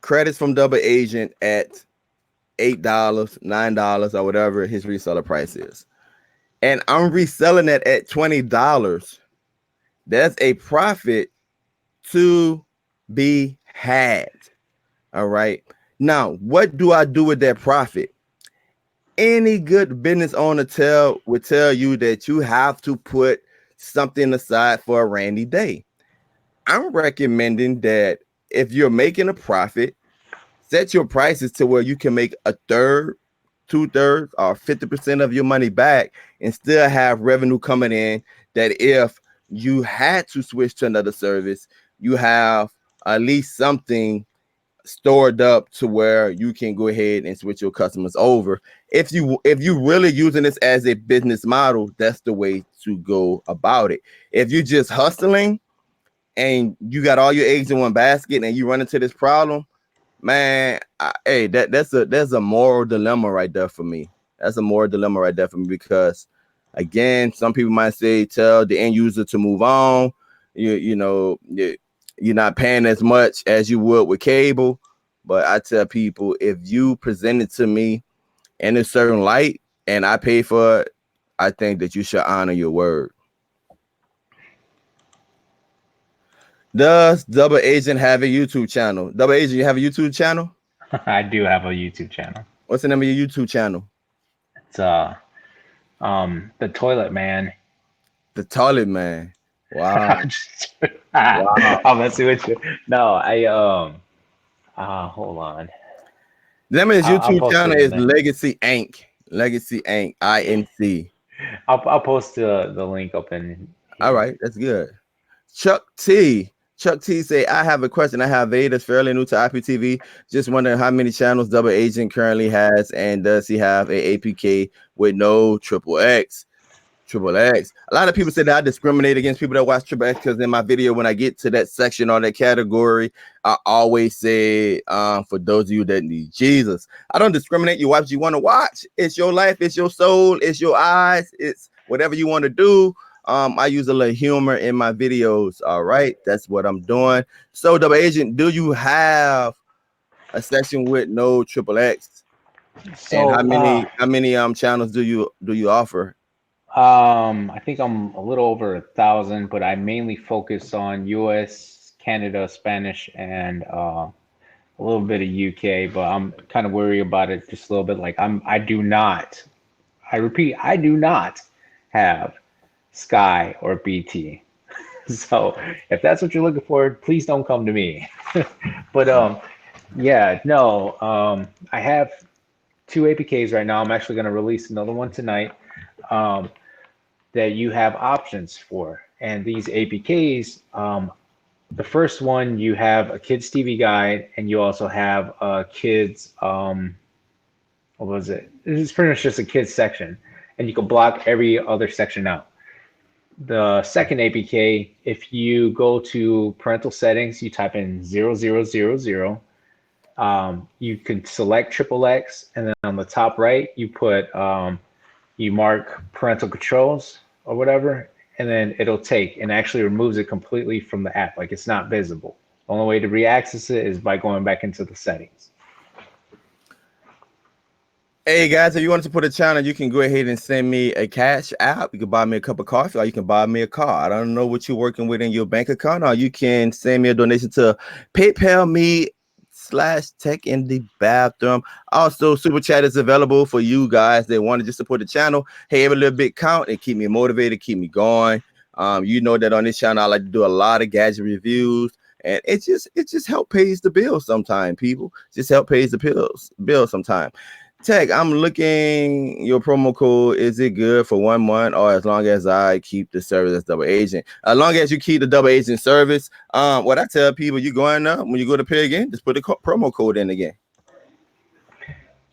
credits from Double Agent at $8, $9, or whatever his reseller price is, and I'm reselling it at $20, that's a profit to be had. All right. Now, what do I do with that profit? Any good business owner would tell you that you have to put something aside for a rainy day. I'm recommending that if you're making a profit, set your prices to where you can make a third, 2/3, or 50% of your money back and still have revenue coming in, that if you had to switch to another service, you have at least something stored up to where you can go ahead and switch your customers over. If you really using this as a business model, that's the way to go about it. If you're just hustling and you got all your eggs in one basket and you run into this problem, man, there's a moral dilemma right there for me. That's a moral dilemma right there for me, because again, some people might say tell the end user to move on. You're not paying as much as you would with cable. But I tell people, if you present it to me in a certain light and I pay for it, I think that you should honor your word. Does Double Agent have a YouTube channel? Double Agent, you have a YouTube channel? I do have a YouTube channel. What's the name of your YouTube channel? It's The Toilet Man. The Toilet Man. Wow. Wow. I'm messing with you. No, hold on. The name of his YouTube channel is Legacy Inc. Legacy Inc. INC. I'll post the link up in here. All right, that's good. Chuck T say, I have a question. I have Vaders, fairly new to IPTV. Just wondering how many channels Double Agent currently has, and does he have a APK with no XXX? A lot of people say that I discriminate against people that watch XXX, because in my video, when I get to that section or that category, I always say, for those of you that need Jesus, I don't discriminate. You watch what you want to watch. It's your life, it's your soul, it's your eyes, it's whatever you want to do. I use a little humor in my videos. All right, that's what I'm doing. So, Double Agent, do you have a section with no XXX? So, and how many channels do you offer? I think I'm a little over 1,000, but I mainly focus on US, Canada, Spanish, and a little bit of UK, but I'm kind of worried about it just a little bit. Like I do not have Sky or BT. So if that's what you're looking for, please don't come to me. But I have 2 APKs right now. I'm actually going to release another one tonight. that you have options for. And these APKs, the first one, you have a kids TV guide, and you also have a kids, what was it? It's pretty much just a kids section, and you can block every other section out. The second APK, if you go to parental settings, you type in 0000, you can select XXX, and then on the top right, you put, you mark parental controls or whatever, and then it'll take and actually removes it completely from the app. Like, it's not visible. The only way to re-access it is by going back into the settings. Hey guys, if you want to support the channel, you can go ahead and send me a cash app. You can buy me a cup of coffee, or you can buy me a car. I don't know what you're working with in your bank account, or you can send me a donation to PayPal me /tech in the bathroom. Also, super chat is available for you guys that want to just support the channel. Hey, every little bit count and keep me motivated, keep me going. You know that on this channel I like to do a lot of gadget reviews, and it just help pays the bills sometimes. People just help pays the bills sometimes. Tech, I'm looking your promo code. Is it good for 1 month, or as long as I keep the service as double agent? As long as you keep the double agent service, what I tell people, you going up when you go to pay again, just put the promo code in again.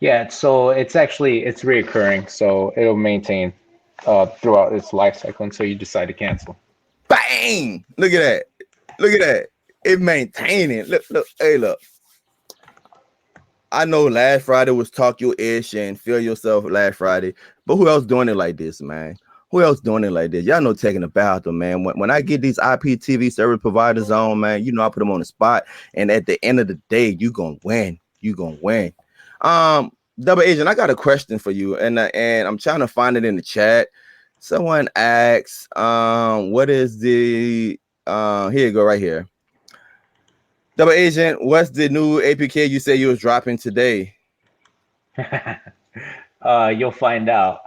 Yeah, so it's reoccurring, so it'll maintain throughout its life cycle until you decide to cancel. Bang! Look at that! Look at that! It maintaining. Look, hey, look. I know last Friday was Talk Your Ish and Feel Yourself last Friday, but who else doing it like this, man? Who else doing it like this? Y'all know taking about them, man. When I get these IPTV service providers on, man, you know I put them on the spot, and at the end of the day, you gonna win. You gonna win. Double Agent, I got a question for you, and I'm trying to find it in the chat. Someone asks, what is the here you go right here. Double Agent, what's the new APK you said you was dropping today? You'll find out.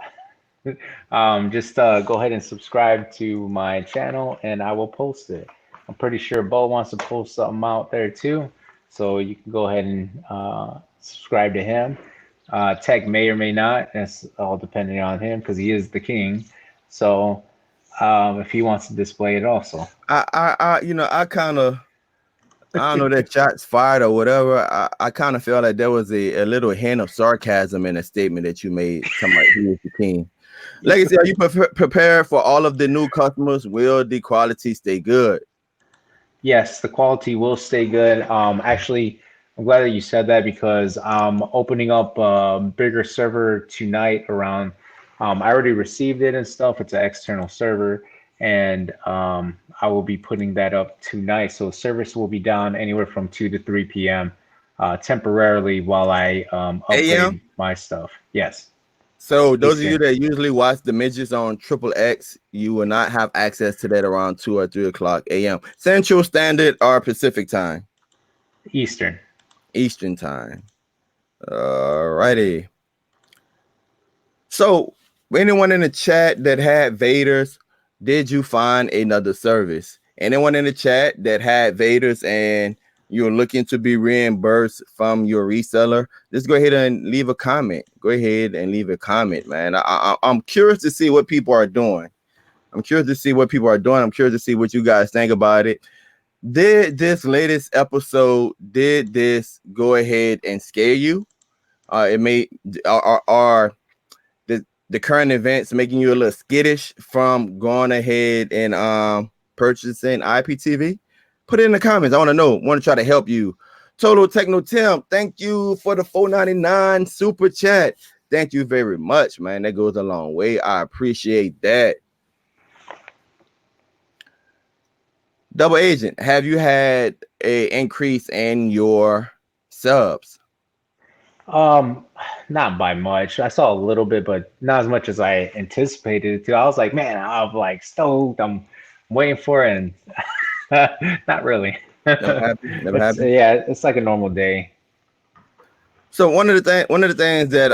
Just go ahead and subscribe to my channel, and I will post it. I'm pretty sure Bo wants to post something out there too, so you can go ahead and subscribe to him. Tech may or may not. That's all depending on him, because he is the king. So if he wants to display it also. I don't know that shots fired or whatever. I kind of felt like there was a little hint of sarcasm in a statement that you made. Something like, he is the king. Legacy, are you prepared for all of the new customers? Will the quality stay good? Yes, the quality will stay good. Actually, I'm glad that you said that, because I'm opening up a bigger server tonight around, I already received it and stuff. It's an external server, and I will be putting that up tonight. So service will be down anywhere from 2 to 3 p.m. Temporarily while I upgrade my stuff. Yes. So those of you that usually watch the midgets on XXX, you will not have access to that around 2 or 3 o'clock a.m. Central Standard or Pacific time? Eastern time. All righty. So anyone in the chat that had Vaders, did you find another service? Anyone in the chat that had Vaders and you're looking to be reimbursed from your reseller, just go ahead and leave a comment. Go ahead and leave a comment, man. I'm curious to see what people are doing. I'm curious to see what you guys think about it. Did this latest episode, did this go ahead and scare you? It may, are the current events making you a little skittish from going ahead and purchasing IPTV? Put it in the comments. I want to know. Want to try to help you. Total Techno Tim, thank you for the $4.99 super chat. Thank you very much, man. That goes a long way. I appreciate that. Double Agent, have you had an increase in your subs? Not by much. I saw a little bit, but not as much as I anticipated it to. I was like, man, I'm like stoked. I'm waiting for it, and not really. Never happened. Yeah, it's like a normal day. So one of the things that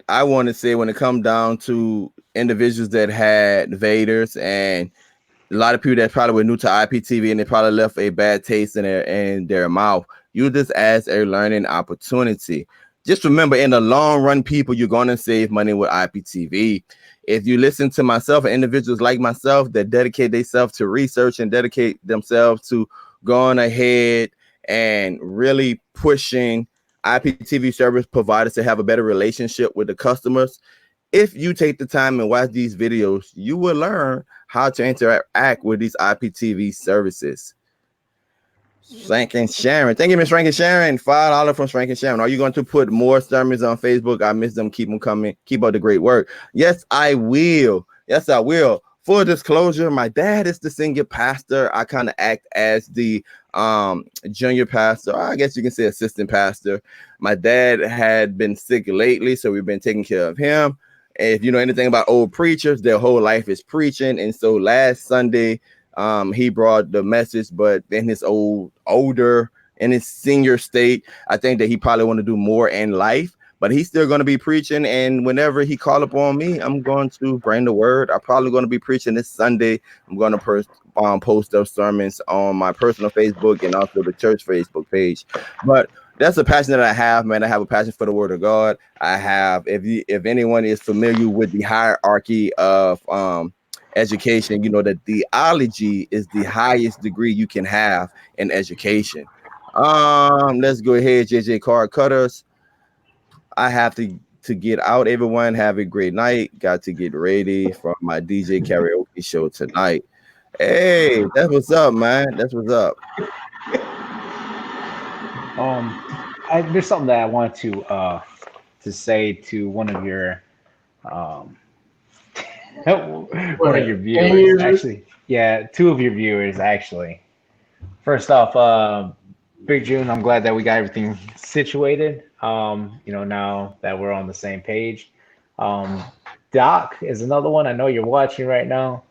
I want to say when it comes down to individuals that had Vaders, and a lot of people that probably were new to IPTV and they probably left a bad taste in their mouth, use this as a learning opportunity. just remember, in the long run, people, you're going to save money with IPTV. If you listen to myself and individuals like myself that dedicate themselves to research and dedicate themselves to going ahead and really pushing IPTV service providers to have a better relationship with the customers, if you take the time and watch these videos, you will learn how to interact with these IPTV services. Frank and Sharon. Thank you, Miss Frank and Sharon. $5 from Frank and Sharon. Are you going to put more sermons on Facebook? I miss them. Keep them coming. Keep up the great work. Yes, I will. Yes, I will. Full disclosure, my dad is the senior pastor. I kind of act as the junior pastor. I guess you can say assistant pastor. My dad had been sick lately, so we've been taking care of him. And if you know anything about old preachers, their whole life is preaching. And so last Sunday, he brought the message, but in his older in his senior state, I think that he probably want to do more in life, but he's still going to be preaching. And whenever he call upon me, I'm going to bring the word. I'm probably going to be preaching this Sunday. I'm going to post those sermons on my personal Facebook and also the church Facebook page. But that's a passion that I have, man. I have a passion for the word of God. I have, if anyone is familiar with the hierarchy of education, you know that theology is the highest degree you can have in education. Let's go ahead, JJ Card Cutters. I have to get out, everyone. Have a great night. Got to get ready for my DJ karaoke show tonight. Hey, that's what's up, man. That's what's up. There's something that I want to say to one of your one of your viewers, actually. Yeah, two of your viewers, actually. First off, Big June, I'm glad that we got everything situated. Now that we're on the same page. Doc is another one. I know you're watching right now.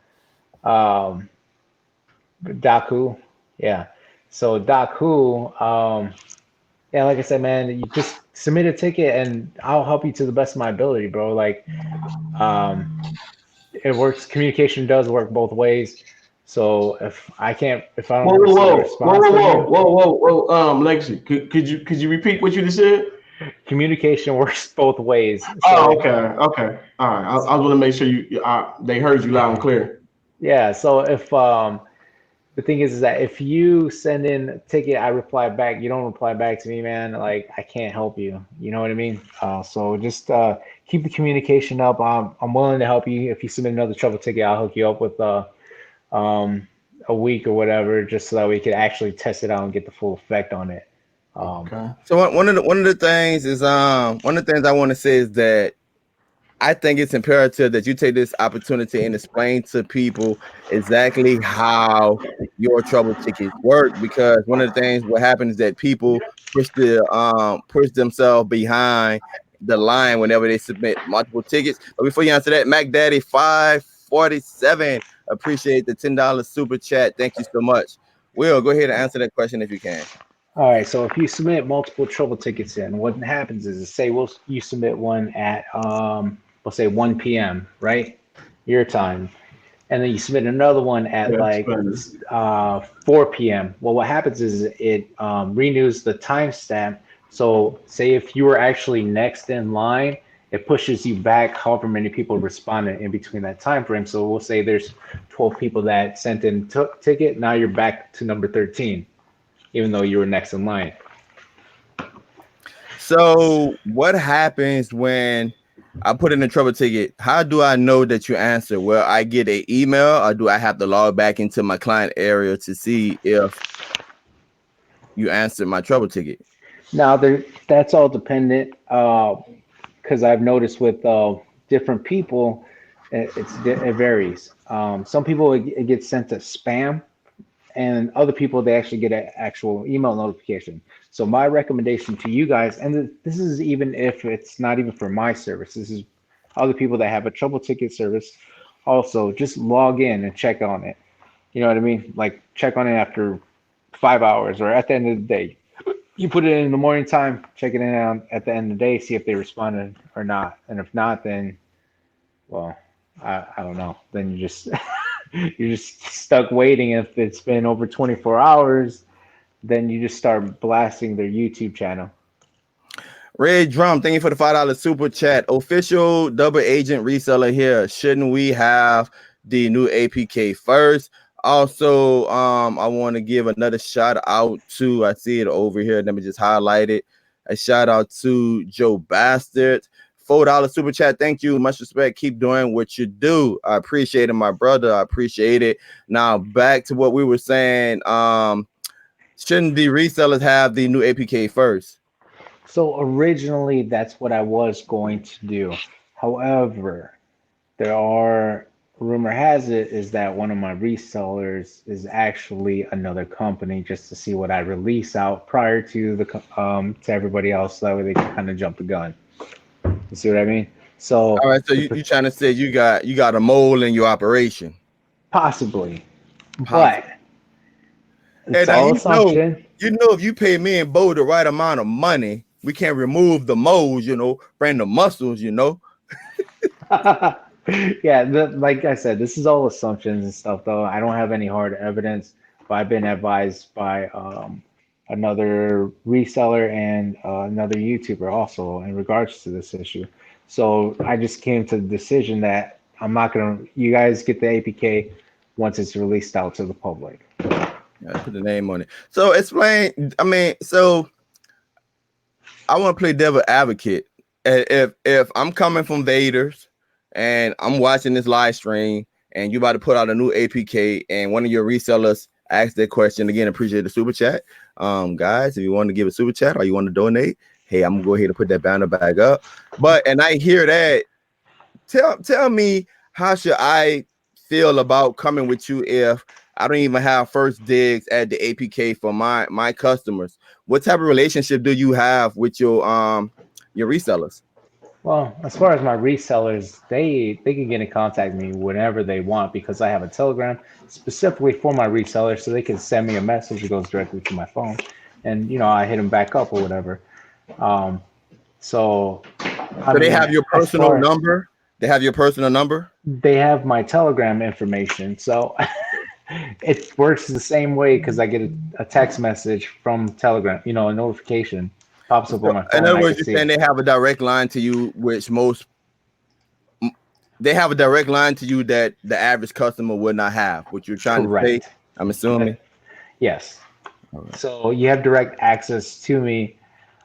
Doc Who, yeah. So Doc Who, yeah, like I said, man, you just submit a ticket and I'll help you to the best of my ability, bro. Like, it works. Communication does work both ways. So if I don't receive a response from you, Legacy, could you repeat what you just said? Communication works both ways. So, okay, all right. I was going to make sure they heard you loud and clear. Yeah. So if the thing is that if you send in a ticket, I reply back. You don't reply back to me, man. Like, I can't help you. You know what I mean? So just keep the communication up. I'm willing to help you. If you submit another trouble ticket, I'll hook you up with a week or whatever, just so that we can actually test it out and get the full effect on it. Okay. So one of the things is one of the things I want to say is that I think it's imperative that you take this opportunity and explain to people exactly how your trouble tickets work, because one of the things what happens is that people push themselves behind the line whenever they submit multiple tickets. But before you answer that, Mac Daddy 547, appreciate the $10 super chat. Thank you so much. Will, go ahead and answer that question if you can. All right, so if you submit multiple trouble tickets in, what happens is, say you submit one at we'll say 1 p.m., right? Your time. And then you submit another one at 4 p.m. Well, what happens is it renews the timestamp. So say if you were actually next in line, it pushes you back however many people responded in between that time frame. So we'll say there's 12 people that sent in ticket. Now you're back to number 13, even though you were next in line. So what happens when I put in a trouble ticket? How do I know that you answer? Well, I get an email, or do I have to log back into my client area to see if you answered my trouble ticket? Now, that's all dependent, because I've noticed with different people, it varies. Some people, it gets sent to spam, and other people, they actually get an actual email notification. So my recommendation to you guys, and this is even if it's not even for my service, this is other people that have a trouble ticket service, also just log in and check on it. You know what I mean? Like, check on it after 5 hours or at the end of the day. You put it in the morning time, check it in at the end of the day, see if they responded or not. And if not, then, well, I don't know. Then you just you're just stuck waiting. If it's been over 24 hours, then you just start blasting their YouTube channel. Red Drum, thank you for the $5 super chat. Official double agent reseller here. Shouldn't we have the new APK first? Also, I want to give another shout out to, I see it over here. Let me just highlight it. A shout out to Joe Bastard. $4 super chat. Thank you. Much respect. Keep doing what you do. I appreciate it, my brother. I appreciate it. Now back to what we were saying. Shouldn't the resellers have the new APK first? So originally, that's what I was going to do. However, rumor has it is that one of my resellers is actually another company, just to see what I release out prior to to everybody else, so that way they can kind of jump the gun. You see what I mean? So all right, so you trying to say you got a mole in your operation? Possibly. But it's and all assumption. If you pay me and Bo the right amount of money, we can remove the moles, bring the muscles, Yeah, like I said, this is all assumptions and stuff, though. I don't have any hard evidence, but I've been advised by another reseller and another YouTuber also in regards to this issue. So I just came to the decision that I'm not going to, you guys get the APK once it's released out to the public. Yeah, put the name on it. So explain, so I want to play devil advocate. If I'm coming from Vaders and I'm watching this live stream and you about to put out a new APK and one of your resellers asked that question, again, appreciate the super chat. Guys, if you want to give a super chat or you want to donate, hey, I'm gonna go ahead and put that banner back up. And I hear that. Tell me, how should I feel about coming with you if I don't even have first digs at the APK for my customers? What type of relationship do you have with your resellers? Well, as far as my resellers, they can get in contact with me whenever they want, because I have a Telegram specifically for my resellers, so they can send me a message that goes directly to my phone, and I hit them back up or whatever. So they have your personal number. They have your personal number. They have my Telegram information, so it works the same way because I get a text message from Telegram. A notification pops up on my phone. In other words, you're saying they have a direct line to you, which they have a direct line to you that the average customer would not have. What you're trying to say, I'm assuming. Yes. Right. So you have direct access to me.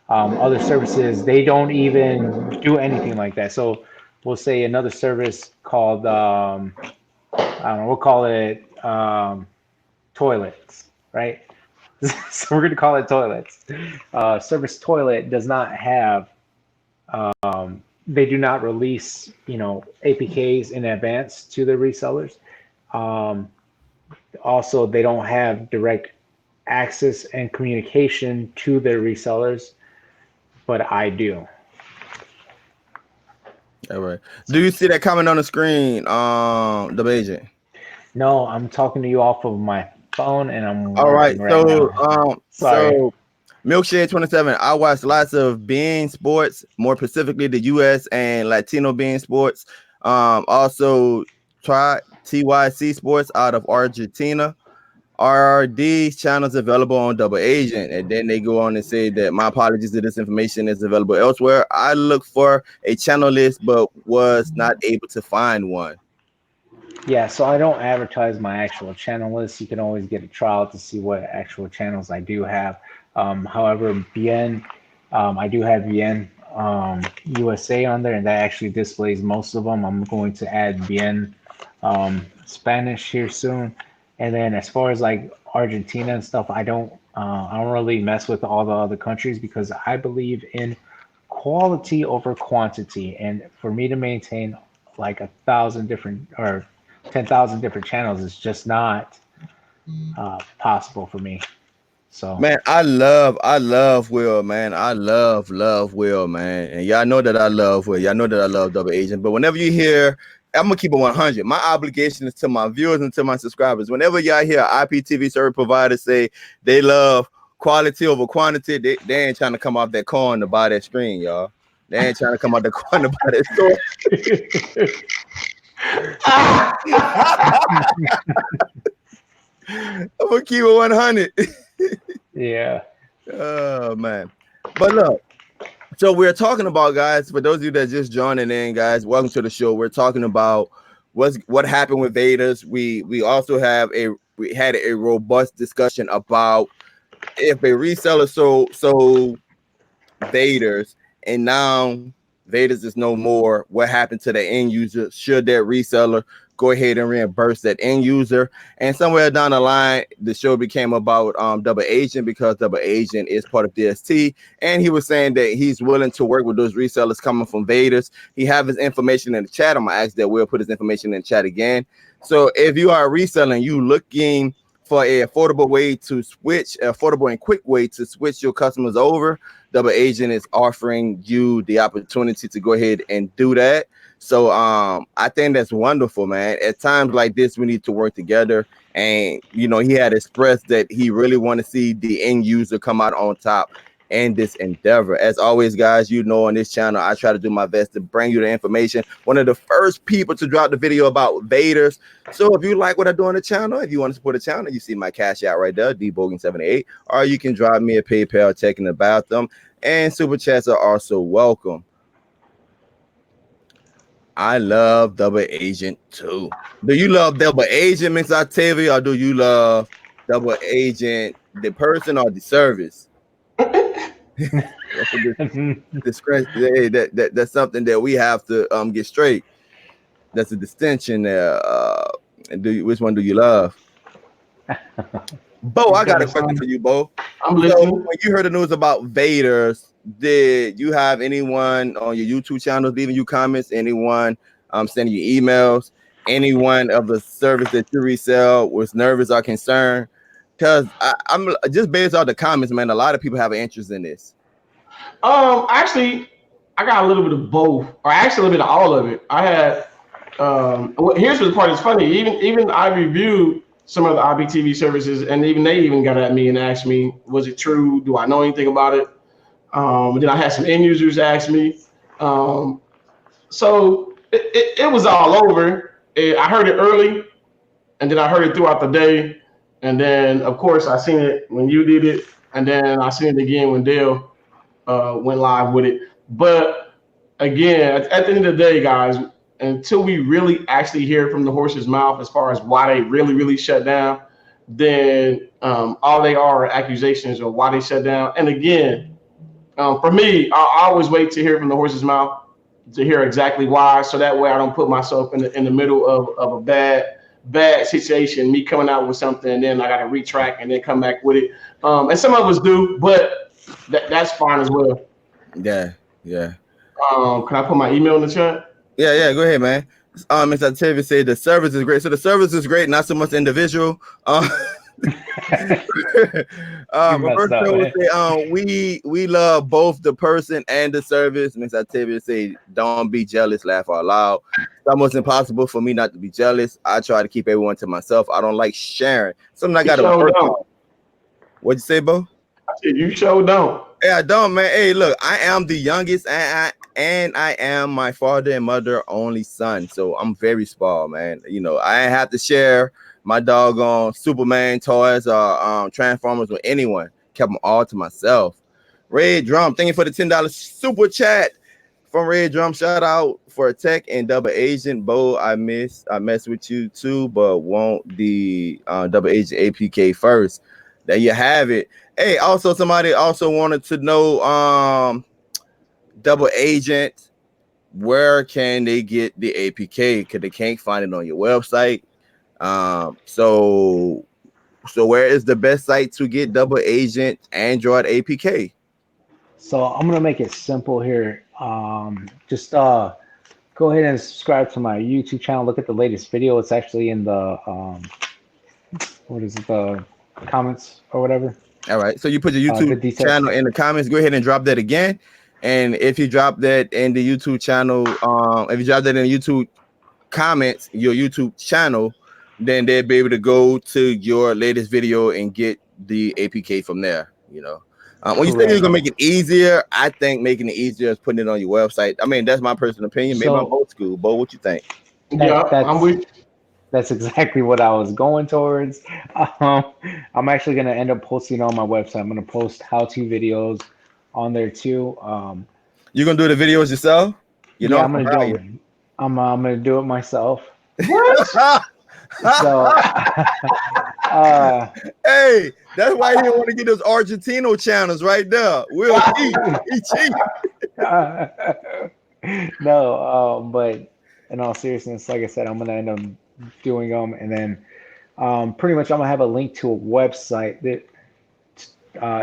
Other services, they don't even do anything like that. So we'll say another service called, I don't know, we'll call it toilets, right? So we're going to call it toilets. Service Toilet does not have, they do not release, APKs in advance to their resellers. Also, they don't have direct access and communication to their resellers, but I do. All right. Do you see that comment on the screen, the agent? No, I'm talking to you off of my phone, and I'm all right. Now. So Milkshade 27. I watch lots of beIN Sports, more specifically the US and Latino beIN Sports. Also try TYC Sports out of Argentina. Are these channels available on Double Agent? And then they go on and say that my apologies that this information is available elsewhere. I looked for a channel list, but was not able to find one. Yeah, so I don't advertise my actual channel list. You can always get a trial to see what actual channels I do have. However, beIN, I do have beIN USA on there, and that actually displays most of them. I'm going to add beIN Spanish here soon. And then as far as like Argentina and stuff, I don't really mess with all the other countries, because I believe in quality over quantity. And for me to maintain like 1,000 different or 10,000 different channels is just not possible for me. So man, I love Will, man. I love Will, man. And y'all know that I love Will. Y'all know that I love Double Agent. But whenever you hear, I'm gonna keep it 100. My obligation is to my viewers and to my subscribers. Whenever y'all hear IPTV service providers say they love quality over quantity, they ain't trying to come off that coin to buy that screen, y'all. They ain't trying to come out the coin to buy that store. I'm gonna keep it 100. Yeah. Oh man. But look, So we're talking about, guys, for those of you that just joining in, guys, welcome to the show. We're talking about what happened with Vaders. We also we had a robust discussion about if a reseller sold Vaders and now Vaders is no more, what happened to the end user? Should that reseller go ahead and reimburse that end user? And somewhere down the line, the show became about Double Agent, because Double Agent is part of DST, and he was saying that he's willing to work with those resellers coming from Vaders. He have his information in the chat. I'm gonna ask that we'll put his information in the chat again. So if you are a reseller and you looking for a affordable and quick way to switch your customers over, Double Agent is offering you the opportunity to go ahead and do that. So I think that's wonderful, man. At times like this, we need to work together. And he had expressed that he really want to see the end user come out on top in this endeavor. As always, guys, on this channel, I try to do my best to bring you the information. One of the first people to drop the video about Vaders. So if you like what I do on the channel, if you want to support the channel, you see my cash out right there, dbogan78, or you can drop me a PayPal check in the bathroom, and super chats are also welcome. I love Double Agent too. Do you love Double Agent, Miss Octavia, or do you love Double Agent, the person or the service? That's something that we have to get straight. That's a distinction there. Which one do you love? Bo, I got a question for you, Bo. So when you heard the news about Vaders, did you have anyone on your YouTube channel leaving you comments? Anyone sending you emails? Anyone of the service that you resell was nervous or concerned? Because I'm just based on the comments, man. A lot of people have an interest in this. Actually, I got a little bit of both, or actually a little bit of all of it. I had. Here's the part that's funny. Even I reviewed some of the IBTV services, and they got at me and asked me, "Was it true? Do I know anything about it?" Then I had some end users ask me. So it was all over. I heard it early, and then I heard it throughout the day. And then, of course, I seen it when you did it, and then I seen it again when Dale went live with it. But again, at the end of the day, guys, until we really actually hear from the horse's mouth as far as why they really shut down, then all they are accusations of why they shut down. And again, for me, I always wait to hear from the horse's mouth to hear exactly why, so that way I don't put myself in the middle of a bad situation, me coming out with something, and then I got to retract and then come back with it. And some of us do, but that's fine as well. Yeah. Can I put my email in the chat? Yeah, go ahead, man. Ms. Octavia said the service is great. So the service is great, not so much individual. Roberto would say, we love both the person and the service. Ms. Octavia say, don't be jealous, laugh out loud. It's almost impossible for me not to be jealous. I try to keep everyone to myself. I don't like sharing. Something I got to work on. What'd you say, Bo? I said, you sure don't. Yeah, I don't, man. Hey, look, I am the youngest, and I am my father and mother only son. So I'm very spoiled, man. I have to share my doggone Superman toys or Transformers with anyone. Kept them all to myself. Red Drum, thank you for the $10 super chat from Red Drum. Shout out for Tech and Double Agent. Bo, I mess with you too, but want the Double Agent APK first. There you have it. Hey, also somebody also wanted to know Double Agent, where can they get the APK? Because they can't find it on your website. So where is the best site to get Double Agent Android APK? So I'm gonna make it simple here. Just go ahead and subscribe to my YouTube channel. Look at the latest video. It's actually in the the comments or whatever. All right. So you put your YouTube channel in the comments. Go ahead and drop that again. And if you drop that in the YouTube channel, if you drop that in the YouTube comments, your YouTube channel, then they'll be able to go to your latest video and get the APK from there. When you say you're gonna make it easier, I think making it easier is putting it on your website. I mean, that's my personal opinion. Maybe I'm old school, but what you think? I'm with you. That's exactly what I was going towards. I'm actually going to end up posting on my website. I'm going to post how-to videos on there too. You gonna do the videos yourself? You know, Yeah, I'm gonna do it. I'm gonna do it myself. What? So, hey, that's why he didn't want to get those Argentino channels right there. Will cheat. He cheat. no, but in all seriousness, like I said, I'm gonna end up doing them, and then pretty much I'm gonna have a link to a website that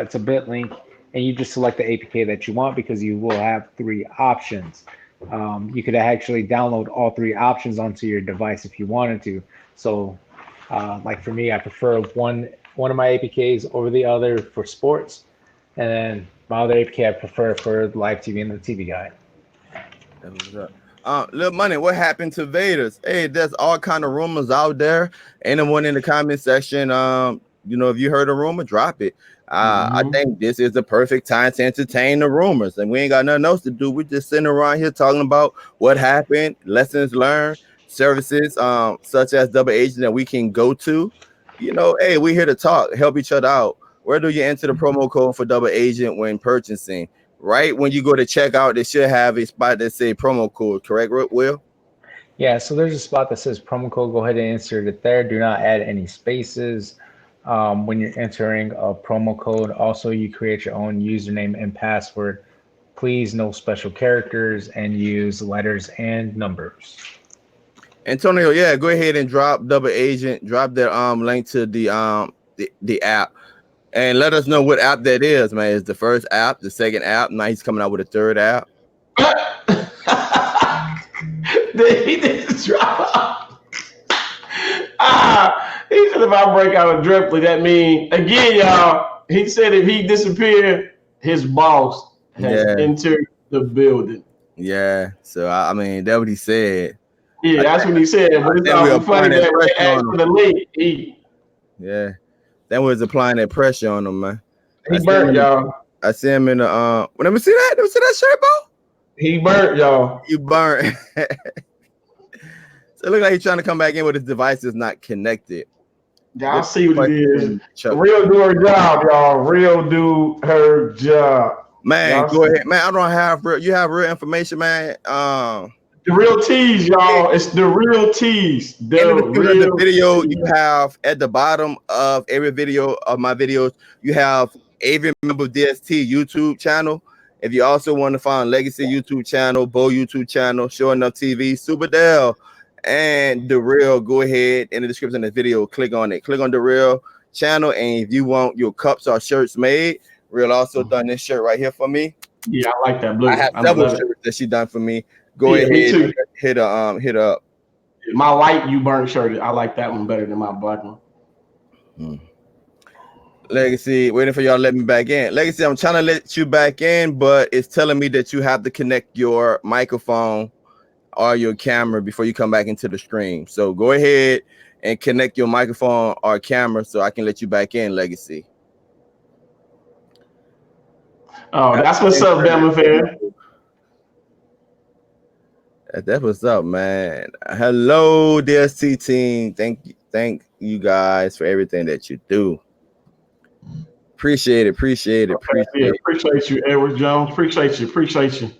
it's a bit link, and you just select the APK that you want because you will have 3 options. You could actually download all 3 options onto your device if you wanted to. So, like for me, I prefer one of my APKs over the other for sports, and then my other APK I prefer for live TV and the TV guide. Little Money, what happened to Vaders? Hey, there's all kind of rumors out there. Anyone in the comment section, you know, if you heard a rumor, drop it. I think this is the perfect time to entertain the rumors, and we ain't got nothing else to do. We're just sitting around here talking about what happened, lessons learned, services such as Double Agent that we can go to. You know, hey, we're here to talk, help each other out. Where do you enter the promo code for Double Agent when purchasing? Right when you go to checkout, they should have a spot that say promo code, correct, Will? Yeah, so there's a spot that says promo code. Go ahead and insert it there. Do not add any spaces when you're entering a promo code. Also, you create your own username and password. Please, no special characters, and use letters and numbers. Antonio, yeah, go ahead and drop Double Agent. Drop their link to the app. And let us know what app that is, man. Is the first app, the second app? Now he's coming out with a third app. He didn't drop. He said if I break out a Dripley, that means, again, y'all, he said if he disappeared, his boss has entered the building. Yeah, so I mean, that's what he said. Yeah, that's what he said. But it's all funny that we asked for the link. Yeah. That was applying that pressure on him, man. He burnt, y'all. I see him in the let me see that. Let me see that shirt, bro. He burnt, y'all. You burnt. So it looks like he's trying to come back in with his device is not connected. Y'all see what it is. Real do her job, y'all. Real do her job. Man, go ahead. Man, I don't have real. You have real information, man. The real tease, y'all. It's the real tease. The video you have at the bottom of every video of my videos, you have every member of DST YouTube channel. If you also want to find Legacy YouTube channel, Bo YouTube channel, Show Enough TV, Super Dell, and The Real, go ahead in the description of the video, click on it. Click on The Real channel, and if you want your cups or shirts made, Real also done this shirt right here for me. Yeah, I like that blue. I have several shirts that she done for me. Go ahead, hit up. My light you burnt shirt. I like that one better than my black one. Legacy, waiting for y'all to let me back in. Legacy, I'm trying to let you back in, but it's telling me that you have to connect your microphone or your camera before you come back into the stream. So go ahead and connect your microphone or camera so I can let you back in, Legacy. Oh, that's what's up, Demon fan. That's what's up, man. Hello, DST team. Thank you guys for everything that you do. Appreciate it. Appreciate you, Edward Jones. Appreciate you.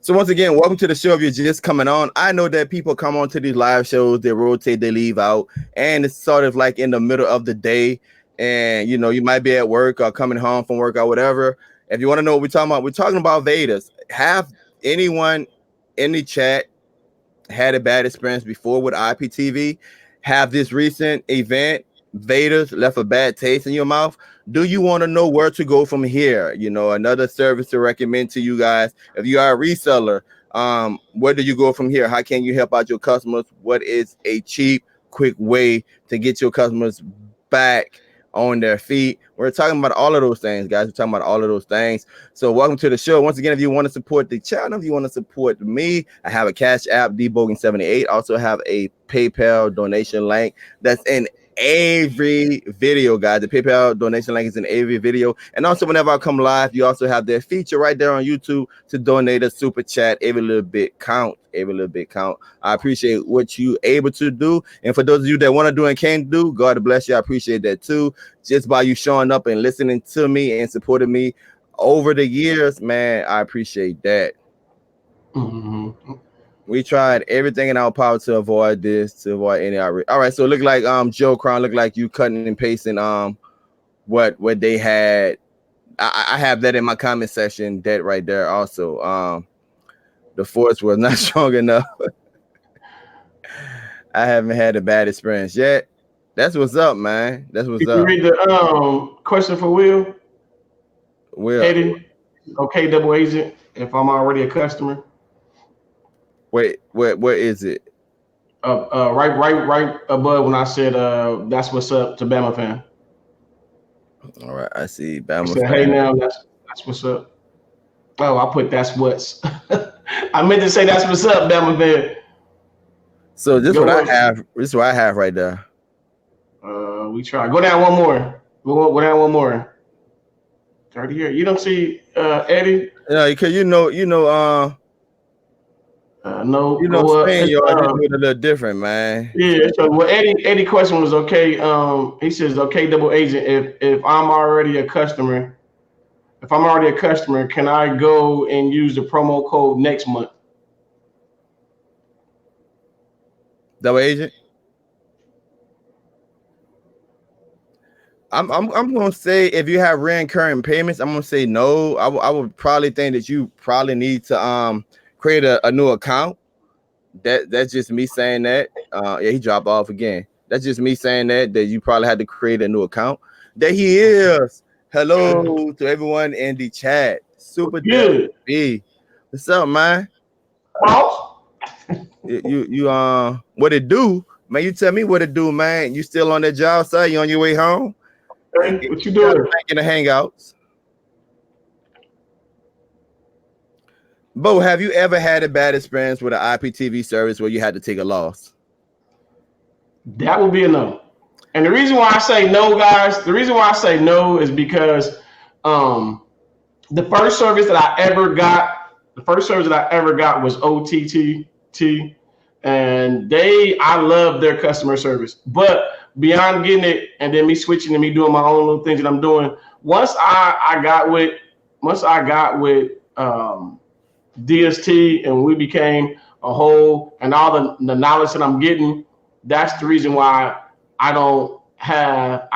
So once again, welcome to the show. If you're just coming on, I know that people come on to these live shows, they rotate, they leave out, and it's sort of like in the middle of the day, and you know, you might be at work or coming home from work or whatever. If you want to know what we're talking about Vaders. Have anyone in the chat had a bad experience before with IPTV? Have this recent event, Vaders, left a bad taste in your mouth? Do you want to know where to go from here? You know, another service to recommend to you guys. If you are a reseller, where do you go from here? How can you help out your customers? What is a cheap, quick way to get your customers back on their feet? We're talking about all of those things, guys. We're talking about all of those things. So welcome to the show. Once again, if you want to support the channel, if you want to support me, I have a Cash App, Debogan78. Also have a PayPal donation link that's in every video, guys. The PayPal donation link is in every video. And also whenever I come live, you also have their feature right there on YouTube to donate a super chat. Every little bit count. I appreciate what you able to do. And for those of you that want to do and can't do, God bless you. I appreciate that too. Just by you showing up and listening to me and supporting me over the years, man, I appreciate that. Mm-hmm. We tried everything in our power to avoid this, to avoid any outrage. All right, so it look like Joe Crown, look like you cutting and pasting what they had. I have that in my comment section, that right there also. The force was not strong enough. I haven't had a bad experience yet. That's what's up, man. That's what's Did you up. read the question for Will? Will, Eddie, okay, double agent, if I'm already a customer. wait, where is it? Right above when I said that's what's up to Bama fan. All right, I see. I Bama said, hey, now that's what's up. Oh, I put that's what's. I meant to say that's what's up, Bama fan. So this is what I have. This is what I have right there. We try. Go down one more. Go down one more. 30 here. You don't see Eddie? Yeah, because no. Spain, you do it a little different, man. Yeah. So what Eddie question was okay. He says, okay, double agent. If I'm already a customer, can I go and use the promo code next month? Double agent. I'm gonna say if you have recurring payments, I'm gonna say no. I would probably think that you probably need to create a new account. That's just me saying that. Yeah, he dropped off again. That's just me saying that you probably had to create a new account. There he is. Hello to everyone in the chat. Super good. What's up, man? You what it do? Man, you tell me what it do, man. You still on that job site? You on your way home? Hey, what you doing? In the hangouts. Bo, have you ever had a bad experience with an IPTV service where you had to take a loss? That would be a no. And the reason why I say no, guys, is because the first service that I ever got was OTT, and I love their customer service. But beyond getting it and then me switching and me doing my own little things that I'm doing, once I got with DST and we became a whole, and all the knowledge that I'm getting, that's the reason why I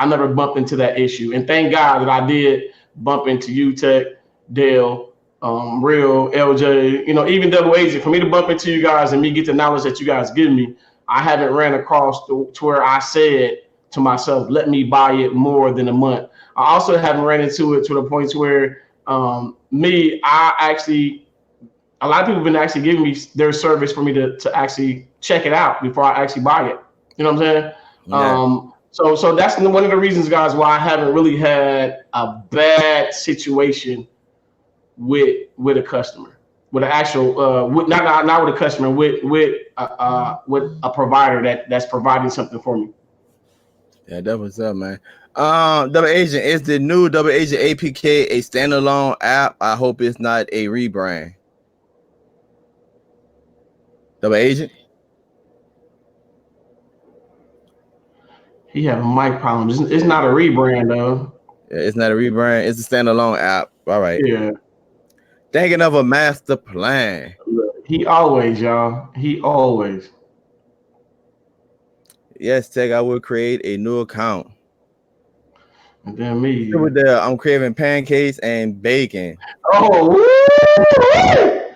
never bumped into that issue. And thank God that I did bump into UTech, Dale, Real, LJ, even double agent. For me to bump into you guys and me get the knowledge that you guys give me, I haven't ran across to where I said to myself, let me buy it more than a month. I also haven't ran into it to the point where a lot of people have been actually giving me their service for me to actually check it out before I actually buy it. You know what I'm saying? Yeah. So that's one of the reasons, guys, why I haven't really had a bad situation with a customer, with an actual not with a customer, with a provider that's providing something for me. Yeah, that was up, man. Double Agent, is the new Double Agent APK a standalone app? I hope it's not a rebrand. Double Agent? He have mic problems. It's not a rebrand though. Yeah, it's not a rebrand. It's a standalone app. All right. Yeah. Thinking of a master plan. He always, y'all. He always. Yes, Tech. I will create a new account. And then me. I'm craving pancakes and bacon. Oh,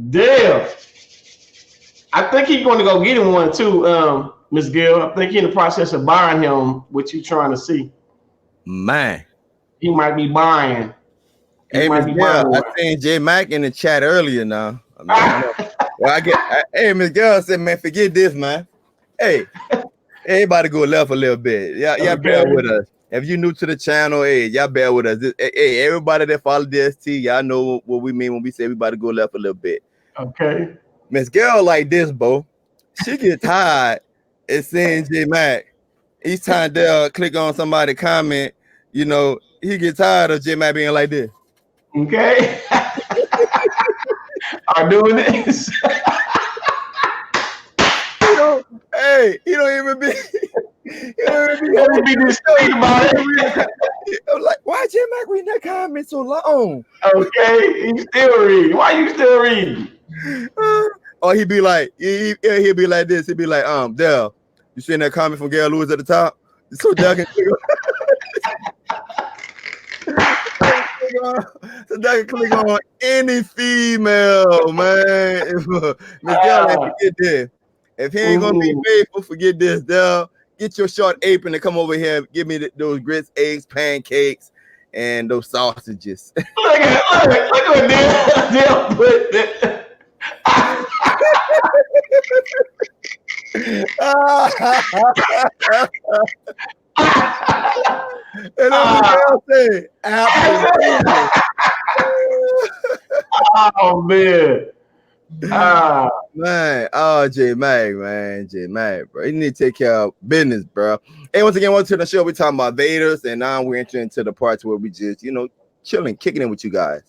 damn! I think he's going to go get him one too, Miss Gill. I think he's in the process of buying him. What you trying to see? Man, he might be buying. Hey, Miss Gill, I seen J Mac in the chat earlier. Now, hey, Miss Gill said, man, forget this, man. Hey, everybody go left a little bit. Y'all bear with us. If you're new to the channel, hey, y'all bear with us. Hey, everybody that follow DST, y'all know what we mean when we say everybody go left a little bit. Okay. Miss Girl like this, Bo. She get tired of seeing J Mac. Each time they'll click on somebody comment, he get tired of J Mac being like this. Okay. Are doing this. Hey, he don't even be. He don't be discreet about it. I'm like, why J Mac reading that comment so long? Okay, you still reading. Why you still reading? Or he'd be like, he'd be like this. He'd be like, Dell, you seen that comment from Gail Lewis at the top? So Dell can click on, so Dell can click on any female, man. If Miss Gail ain't forget this. If he ain't gonna be faithful, forget this, Dell. Get your short apron and come over here and give me those grits, eggs, pancakes, and those sausages. Look at Dell put that. And say, absolutely. Oh man. Man, oh J Mag, man, J Mag, bro. You need to take care of business, bro. And once again, welcome to the show. We're talking about Vaders, and now we're entering into the parts where we just, chilling, kicking it with you guys.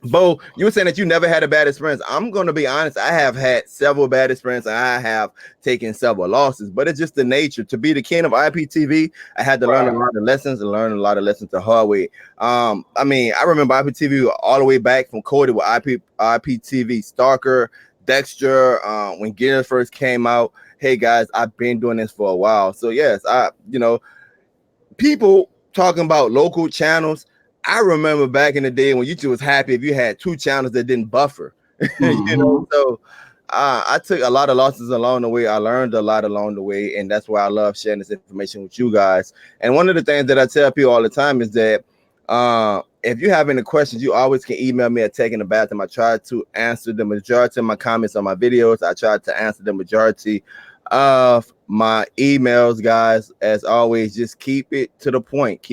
Bo, you were saying that you never had a bad experience. I'm going to be honest. I have had several bad experiences. And I have taken several losses, but it's just the nature. To be the king of IPTV, I had to learn a lot of lessons the hard way. I remember IPTV all the way back from Cody with IPTV, Stalker, Dexter, when Gears first came out. Hey, guys, I've been doing this for a while. So, yes, people talking about local channels. I remember back in the day when YouTube was happy if you had 2 channels that didn't buffer. So I took a lot of losses along the way. I learned a lot along the way, and that's why I love sharing this information with you guys. And one of the things that I tell people all the time is that if you have any questions, you always can email me at Taking the Bathroom. I try to answer the majority of my comments on my videos. I try to answer the majority of my emails, guys. As always, just keep it to the point.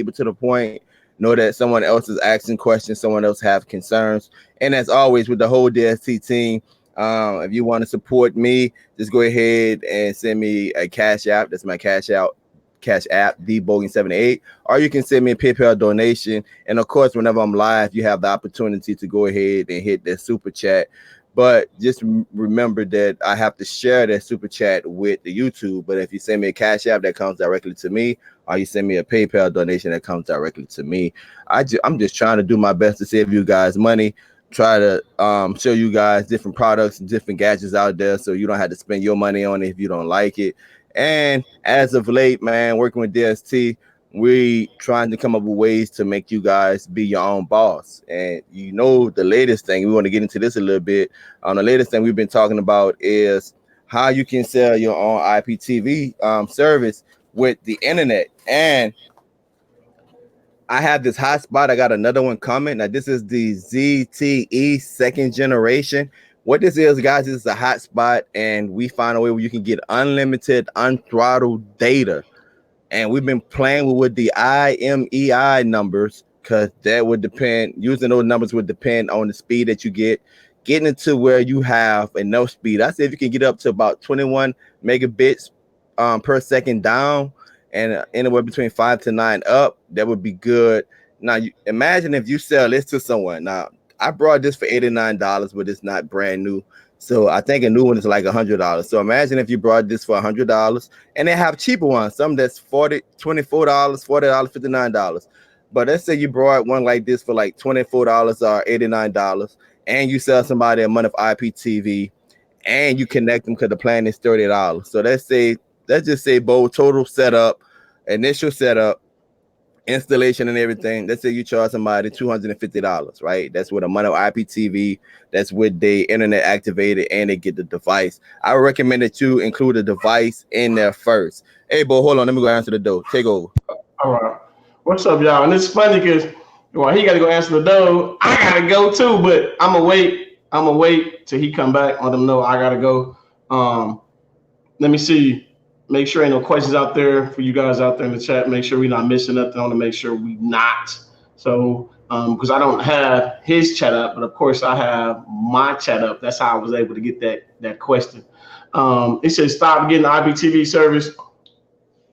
Know that someone else is asking questions, someone else have concerns. And as always, with the whole DST team, if you want to support me, just go ahead and send me a Cash App. That's my Cash App, dbogan78. Or you can send me a PayPal donation. And of course, whenever I'm live, you have the opportunity to go ahead and hit that super chat. But just remember that I have to share that super chat with the YouTube. But if you send me a Cash App, that comes directly to me, or you send me a PayPal donation that comes directly to me. I'm just trying to do my best to save you guys money, try to show you guys different products and different gadgets out there so you don't have to spend your money on it if you don't like it. And as of late, man, working with DST, we trying to come up with ways to make you guys be your own boss. And the latest thing, we want to get into this a little bit. The latest thing we've been talking about is how you can sell your own IPTV service with the internet. And I have this hotspot. I got another one coming. Now, this is the ZTE second generation. What this is, guys, this is a hotspot, and we find a way where you can get unlimited, unthrottled data. And we've been playing with the IMEI numbers because that would depend, using those numbers would depend on the speed that you get. Getting it to where you have enough speed. I say if you can get up to about 21 megabits per second down and anywhere between 5 to 9 up, that would be good. Now, imagine if you sell this to someone. Now, I brought this for $89, but it's not brand new. So I think a new one is like $100. So imagine if you brought this for $100, and they have cheaper ones, some that's $24, $40, $59. But let's say you brought one like this for like $24 or $89, and you sell somebody a month of IPTV, and you connect them because the plan is $30. So let's just say both total setup, initial setup, installation and everything. Let's say you charge somebody $250, right? That's with a month of IPTV. That's with the internet activated and they get the device. I would recommend that you include a device in there first. Hey, Bo, hold on. Let me go answer the door. Take over. All right. What's up, y'all? And it's funny because he got to go answer the door. I got to go too, but I'm going to wait till he come back. Let him know I got to go. Let me see. Make sure ain't no questions out there for you guys out there in the chat. Make sure we're not missing nothing. I want to make sure we not. So, because I don't have his chat up, but of course I have my chat up. That's how I was able to get that question. It says stop getting the IPTV service.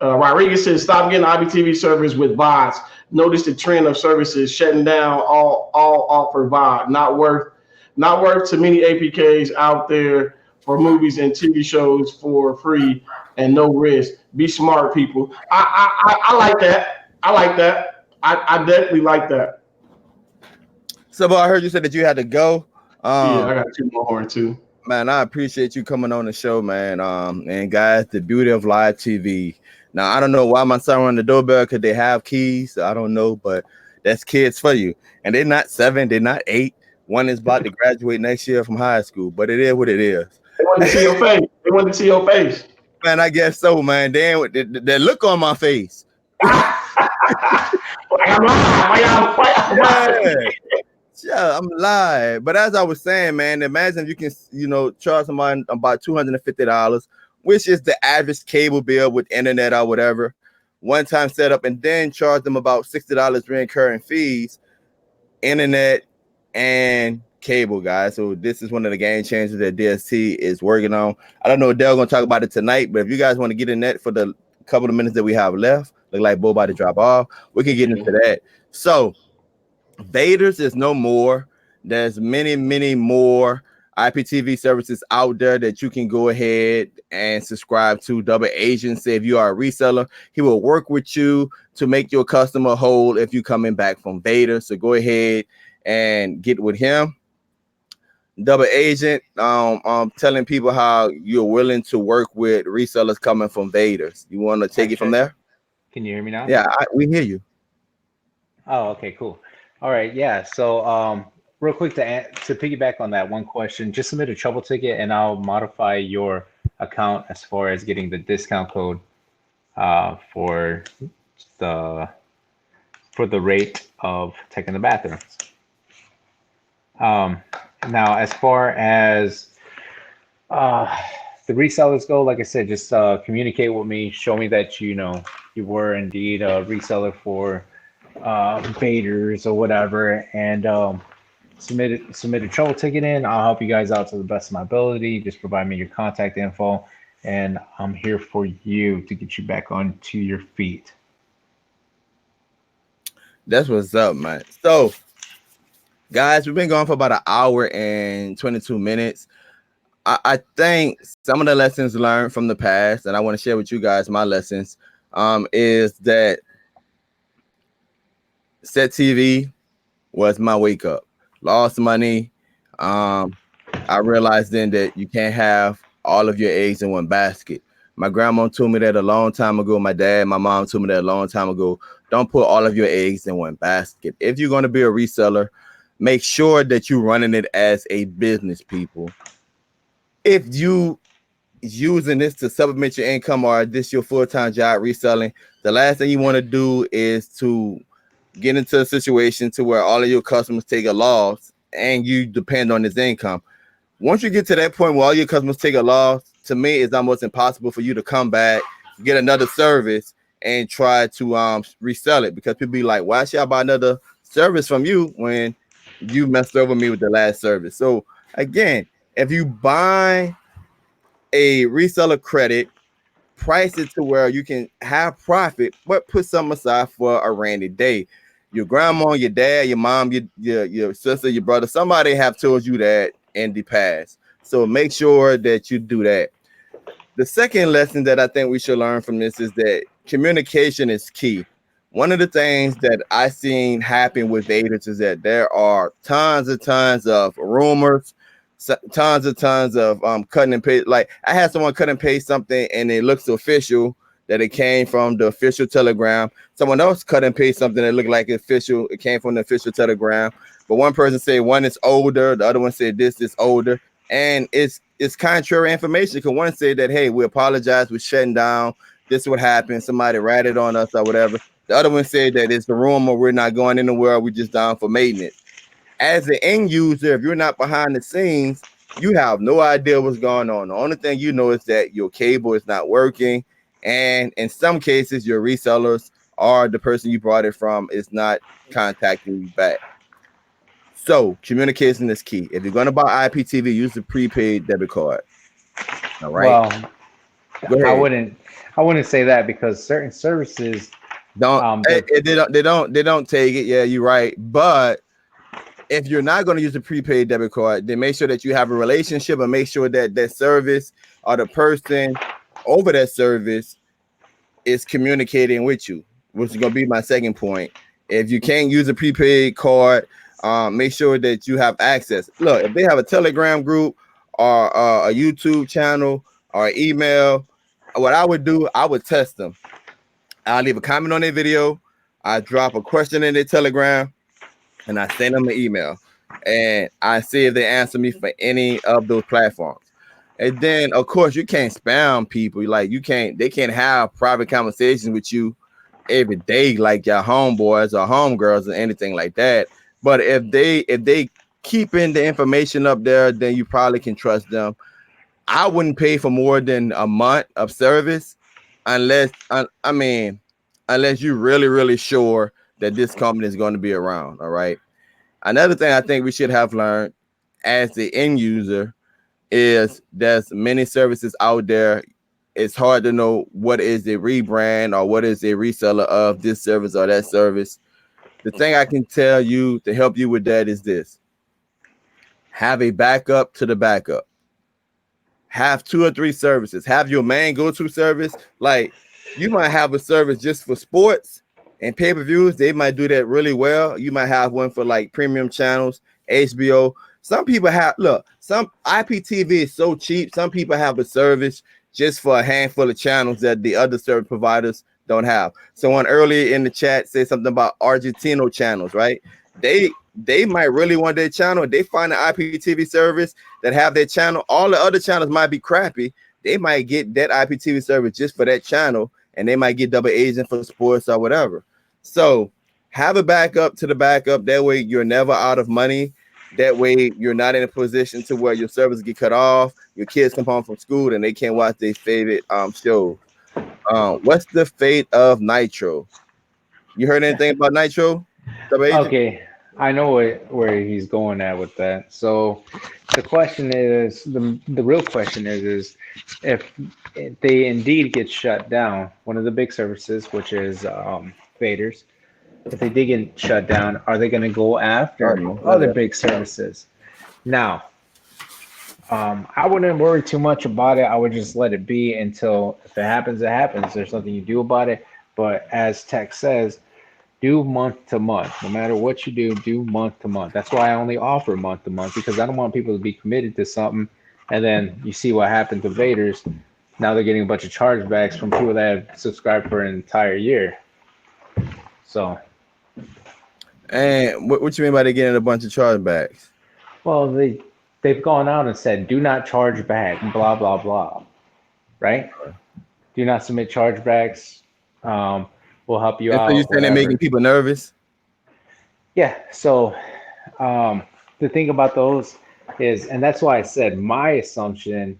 Rodriguez says stop getting IPTV service with VODs. Notice the trend of services shutting down all offer VOD. Not worth to many APKs out there for movies and TV shows for free and no risk. Be smart, people. I like that. I definitely like that. So, I heard you said that you had to go. I got 2 more too. Man, I appreciate you coming on the show, man. And guys, the beauty of live TV. Now, I don't know why my son rang the doorbell, because they have keys. I don't know, but that's kids for you. And they're not 7, they're not 8. One is about to graduate next year from high school, but it is what it is. They want to see your face. They want to see your face. Man, I guess so, man. Damn, that look on my face. Yeah, I'm live. But as I was saying, man, imagine if you can, charge somebody about $250, which is the average cable bill with internet or whatever, one-time setup, and then charge them about $60 recurring fees, internet and cable, guys. So this is one of the game changers that DST is working on. I don't know if they're going to talk about it tonight, but if you guys want to get in that for the couple of minutes that we have left, look like Bo about to drop off, we can get into that. So Vaders is no more. There's many more IPTV services out there that you can go ahead and subscribe to. Double Agency, if you are a reseller, he will work with you to make your customer whole if you're coming back from Vaders. So go ahead and get with him. Double Agent, telling people how you're willing to work with resellers coming from Vaders. You want to take it from there? Can you hear me now? Yeah, we hear you. Oh, okay, cool. All right, yeah. So, real quick to piggyback on that one question, just submit a trouble ticket, and I'll modify your account as far as getting the discount code for the rate of taking the bathroom. Now, as far as the resellers go, like I said, just communicate with me, show me that you were indeed a reseller for Vaders or whatever, and submit a trouble ticket in. I'll help you guys out to the best of my ability. Just provide me your contact info, and I'm here for you to get you back onto your feet. That's what's up, man. So guys, we've been going for about an hour and 22 minutes. I think some of the lessons learned from the past, and I want to share with you guys my lessons, is that Set TV was my wake up. Lost money. I realized then that you can't have all of your eggs in one basket. My grandma told me that a long time ago. My dad, my mom told me that a long time ago. Don't put all of your eggs in one basket. If you're going to be a reseller, make sure that you're running it as a business, people. If you using this to supplement your income or this your full-time job reselling, the last thing you want to do is to get into a situation to where all of your customers take a loss and you depend on this income. Once you get to that point where all your customers take a loss, to me, it's almost impossible for you to come back, get another service, and try to resell it, because people be like, why should I buy another service from you when you messed over me with the last service? So again, if you buy a reseller credit, price it to where you can have profit, but put some aside for a rainy day. Your grandma, your dad, your mom, your sister, your brother, somebody have told you that in the past. So make sure that you do that. The second lesson that I think we should learn from this is that communication is key. One of the things that I seen happen with Vaders is that there are tons of rumors, tons of cutting and paste. Like, I had someone cut and paste something and it looks official, that it came from the official Telegram. Someone else cut and paste something that looked like official, it came from the official Telegram. But one person said one is older, the other one said this is older, and it's contrary information. Because one said that, hey, we apologize, we're shutting down, this is what happened, somebody ratted on us or whatever. The other one said that it's the rumor, we're not going anywhere, we're just down for maintenance. As an end user, if you're not behind the scenes, you have no idea what's going on. The only thing you know is that your cable is not working, and in some cases, your resellers or the person you brought it from is not contacting you back. So communication is key. If you're going to buy IPTV, use the prepaid debit card. All right. Well, I wouldn't say that, because certain services don't take it. Yeah, you're right. But if you're not going to use the prepaid debit card, then make sure that you have a relationship, and make sure that that service or the person over that service is communicating with you, which is going to be my second point. If you can't use a prepaid card, make sure that you have access. Look, if they have a Telegram group or a YouTube channel or email, what I would do, I would test them. I'll leave a comment on their video. I drop a question in their Telegram, and I send them an email. And I see if they answer me for any of those platforms. And then, of course, you can't spam people. Like they can't have private conversations with you every day, like your homeboys or homegirls or anything like that. But if they keeping the information up there, then you probably can trust them. I wouldn't pay for more than a month of service unless you're really, really sure that this company is going to be around. All right. Another thing I think we should have learned as the end user is there's many services out there. It's hard to know what is a rebrand or what is a reseller of this service or that service. The thing I can tell you to help you with that is this: have a backup to the backup. Have 2 or 3 services. Have your main go-to service. Like, you might have a service just for sports and pay-per-views. They might do that really well. You might have one for like premium channels, HBO. Some people have, some IPTV is so cheap. Some people have a service just for a handful of channels that the other service providers don't have. Someone earlier in the chat said something about Argentino channels, right? They might really want their channel. They find an IPTV service that have their channel. All the other channels might be crappy. They might get that IPTV service just for that channel, and they might get double agent for sports or whatever. So have a backup to the backup. That way you're never out of money. That way you're not in a position to where your service get cut off. Your kids come home from school and they can't watch their favorite shows. What's the fate of Nitro? You heard anything about Nitro? Okay, I know where he's going at with that. So the question is, the real question is if they indeed get shut down, one of the big services, which is Vaders, if they did get shut down, are they going to go after other big services? Now, I wouldn't worry too much about it. I would just let it be until, if it happens, it happens. There's nothing you do about it. But as Tech says, do month to month. No matter what you do month to month. That's why I only offer month to month, because I don't want people to be committed to something and then you see what happened to Vaders. Now they're getting a bunch of chargebacks from people that have subscribed for an entire year. So. And what you mean by they getting a bunch of chargebacks? Well, they've gone out and said, do not charge back, blah, blah, blah. Right? Do not submit chargebacks. We'll help you out. So you're saying they're making people nervous? Yeah. So the thing about those is, and that's why I said my assumption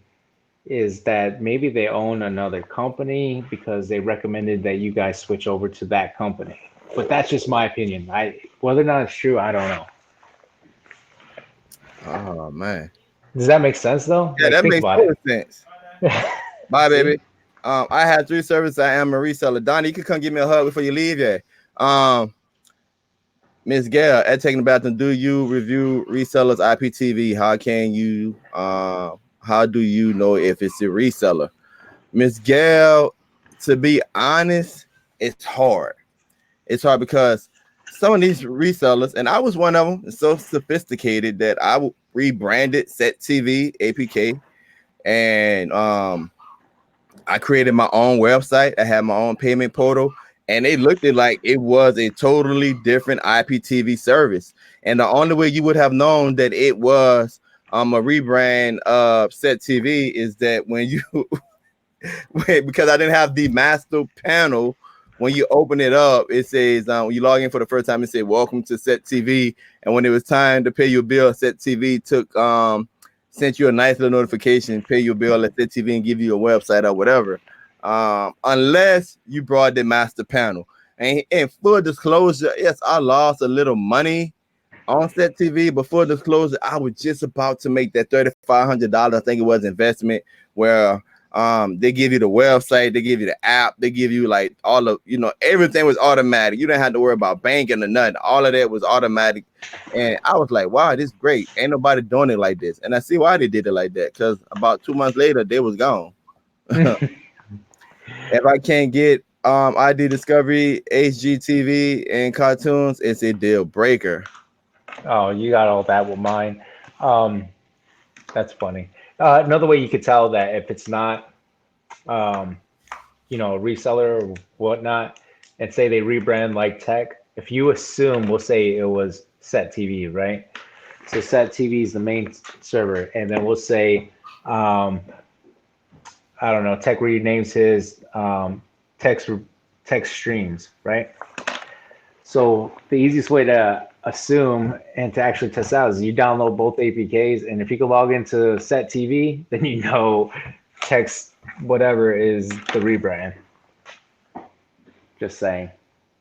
is that maybe they own another company because they recommended that you guys switch over to that company. But that's just my opinion. Whether or not it's true, I don't know. Oh man. Does that make sense though? Yeah, that makes total sense. Bye, baby. I had 3 services. I am a reseller. Donnie, you can come give me a hug before you leave. Yeah. Miss Gail, at Taking the Bathroom, do you review resellers IPTV? How do you know if it's a reseller? Miss Gail, to be honest, it's hard. It's hard because some of these resellers, and I was one of them, is so sophisticated that I rebranded Set TV APK, and I created my own website. I had my own payment portal, and they looked at like it was a totally different IPTV service. And the only way you would have known that it was a rebrand of Set TV is that when you because I didn't have the master panel. When you open it up, it says when you log in for the first time, it said "Welcome to Set TV." And when it was time to pay your bill, Set TV sent you a nice little notification, pay your bill at Set TV and give you a website or whatever. Unless you brought the master panel. And full disclosure, yes, I lost a little money on Set TV, but full disclosure, I was just about to make that $3,500. I think it was investment where they give you the website, they give you the app, they give you like all of, everything was automatic. You didn't have to worry about banking or nothing. All of that was automatic. And I was like, wow, this is great. Ain't nobody doing it like this. And I see why they did it like that, because about 2 months later, they was gone. If I can't get ID Discovery, HGTV, and cartoons, it's a deal breaker. Oh, you got all that with mine. That's funny. Another way you could tell that if it's not, you know, a reseller or whatnot, and say they rebrand like tech, if you assume, we'll say it was Set TV, right? So Set TV is the main server, and then we'll say, I don't know, tech renames his text streams, right? So the easiest way to assume and to actually test out is you download both APKs, and if you can log into Set TV, then you know text whatever is the rebrand. Just saying.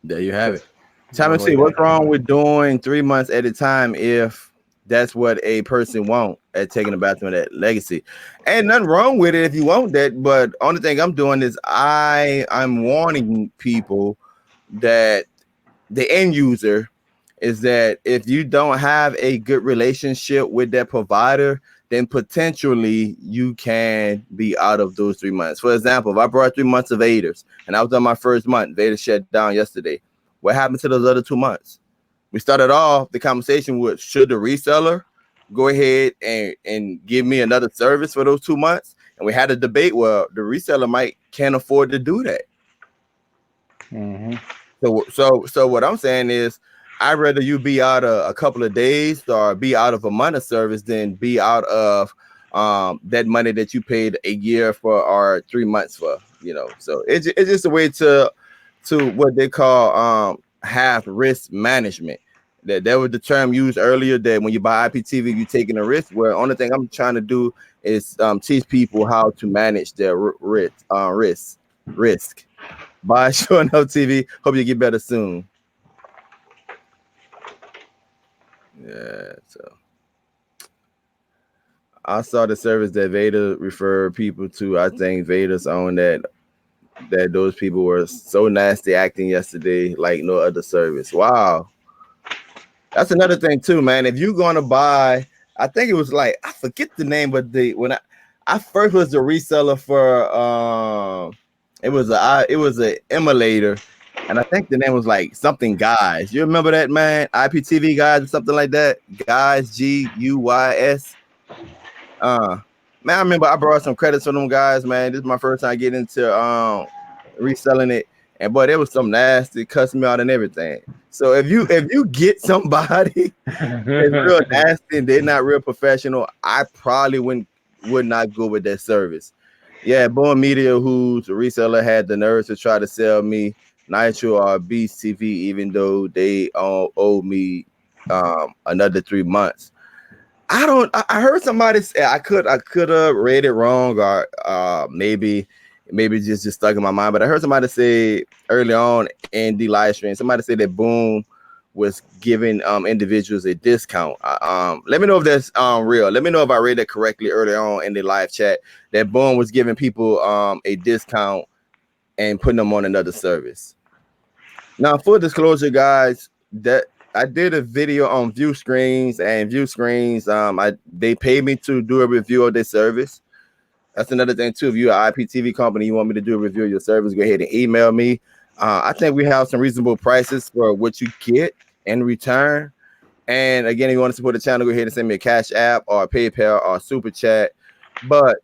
There you have it. Time to see what's wrong with doing 3 months at a time if that's what a person want at taking a bathroom at legacy. And nothing wrong with it if you want that, but only thing I'm doing is I'm warning people that the end user is that if you don't have a good relationship with that provider, then potentially you can be out of those 3 months. For example, if I brought 3 months of Vaders and I was on my first month, Vaders shut down yesterday. What happened to those other 2 months? We started off the conversation with, should the reseller go ahead and give me another service for those 2 months? And we had a debate where the reseller can't afford to do that. Mm-hmm. So what I'm saying is, I'd rather you be out a couple of days or be out of a month of service than be out of that money that you paid a year for or 3 months for, you know. So it's just a way to what they call have risk management. That was the term used earlier, that when you buy IPTV, you're taking a risk. Well, only thing I'm trying to do is teach people how to manage their risk. Bye, showing up TV. Hope you get better soon. Yeah, so I saw the service that Vader referred people to. I think Vader's on that those people were so nasty acting yesterday like no other service. Wow. That's another thing too, man. If you're gonna buy, I think it was like, I forget the name, but when I first was the reseller for it was an emulator, and I think the name was like something Guys. You remember that, man? IPTV Guys or something like that. Guys, GUYS. Man, I remember I brought some credits from them guys, man. This is my first time getting into reselling it. And boy, there was some nasty, cussing me out and everything. So if you get somebody that's real nasty and they're not real professional, I probably would not go with that service. Yeah, Boom Media, who's a reseller, had the nerve to try to sell me Nitro or Beast TV, even though they owe me another 3 months. I heard somebody say, I could have read it wrong, or maybe just stuck in my mind, but I heard somebody say early on in the live stream, somebody said that Boom was giving individuals a discount. Let me know if that's real. Let me know if I read that correctly early on in the live chat, that Boom was giving people a discount and putting them on another service. Now, full disclosure, guys, that I did a video on View Screens, and View Screens, they paid me to do a review of their service. That's another thing too. If you're an IPTV company, you want me to do a review of your service, go ahead and email me. I think we have some reasonable prices for what you get in return. And again, if you want to support the channel, go ahead and send me a Cash App or a PayPal or a Super Chat. But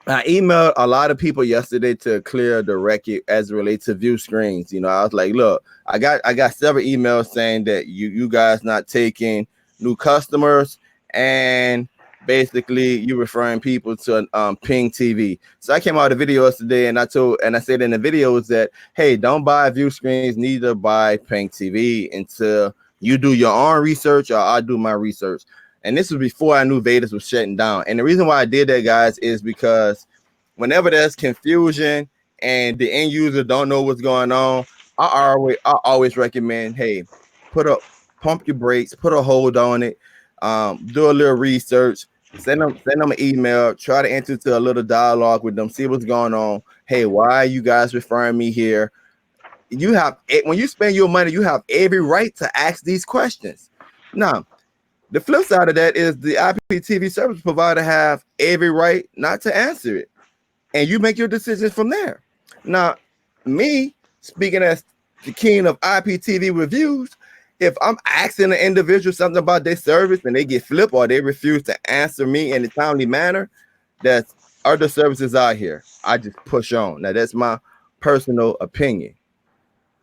I emailed a lot of people yesterday to clear the record as it relates to View Screens. You know, I was like, look, I got several emails saying that you guys not taking new customers, and basically you referring people to Ping TV. So I came out with a video yesterday, and I said in the video is that, hey, don't buy View Screens, neither buy Ping TV until you do your own research or I do my research. And this was before I knew Vaders was shutting down. And the reason why I did that, guys, is because whenever there's confusion and the end user don't know what's going on, I always recommend, hey, pump your brakes, put a hold on it, do a little research, send them an email, try to enter into a little dialogue with them, see what's going on. Hey, why are you guys referring me here? When you spend your money, you have every right to ask these questions. Now, the flip side of that is the IPTV service provider have every right not to answer it, and you make your decisions from there. Now, me speaking as the king of IPTV reviews, if I'm asking an individual something about their service and they get flipped or they refuse to answer me in a timely manner, that's other services out here. I just push on. Now that's my personal opinion.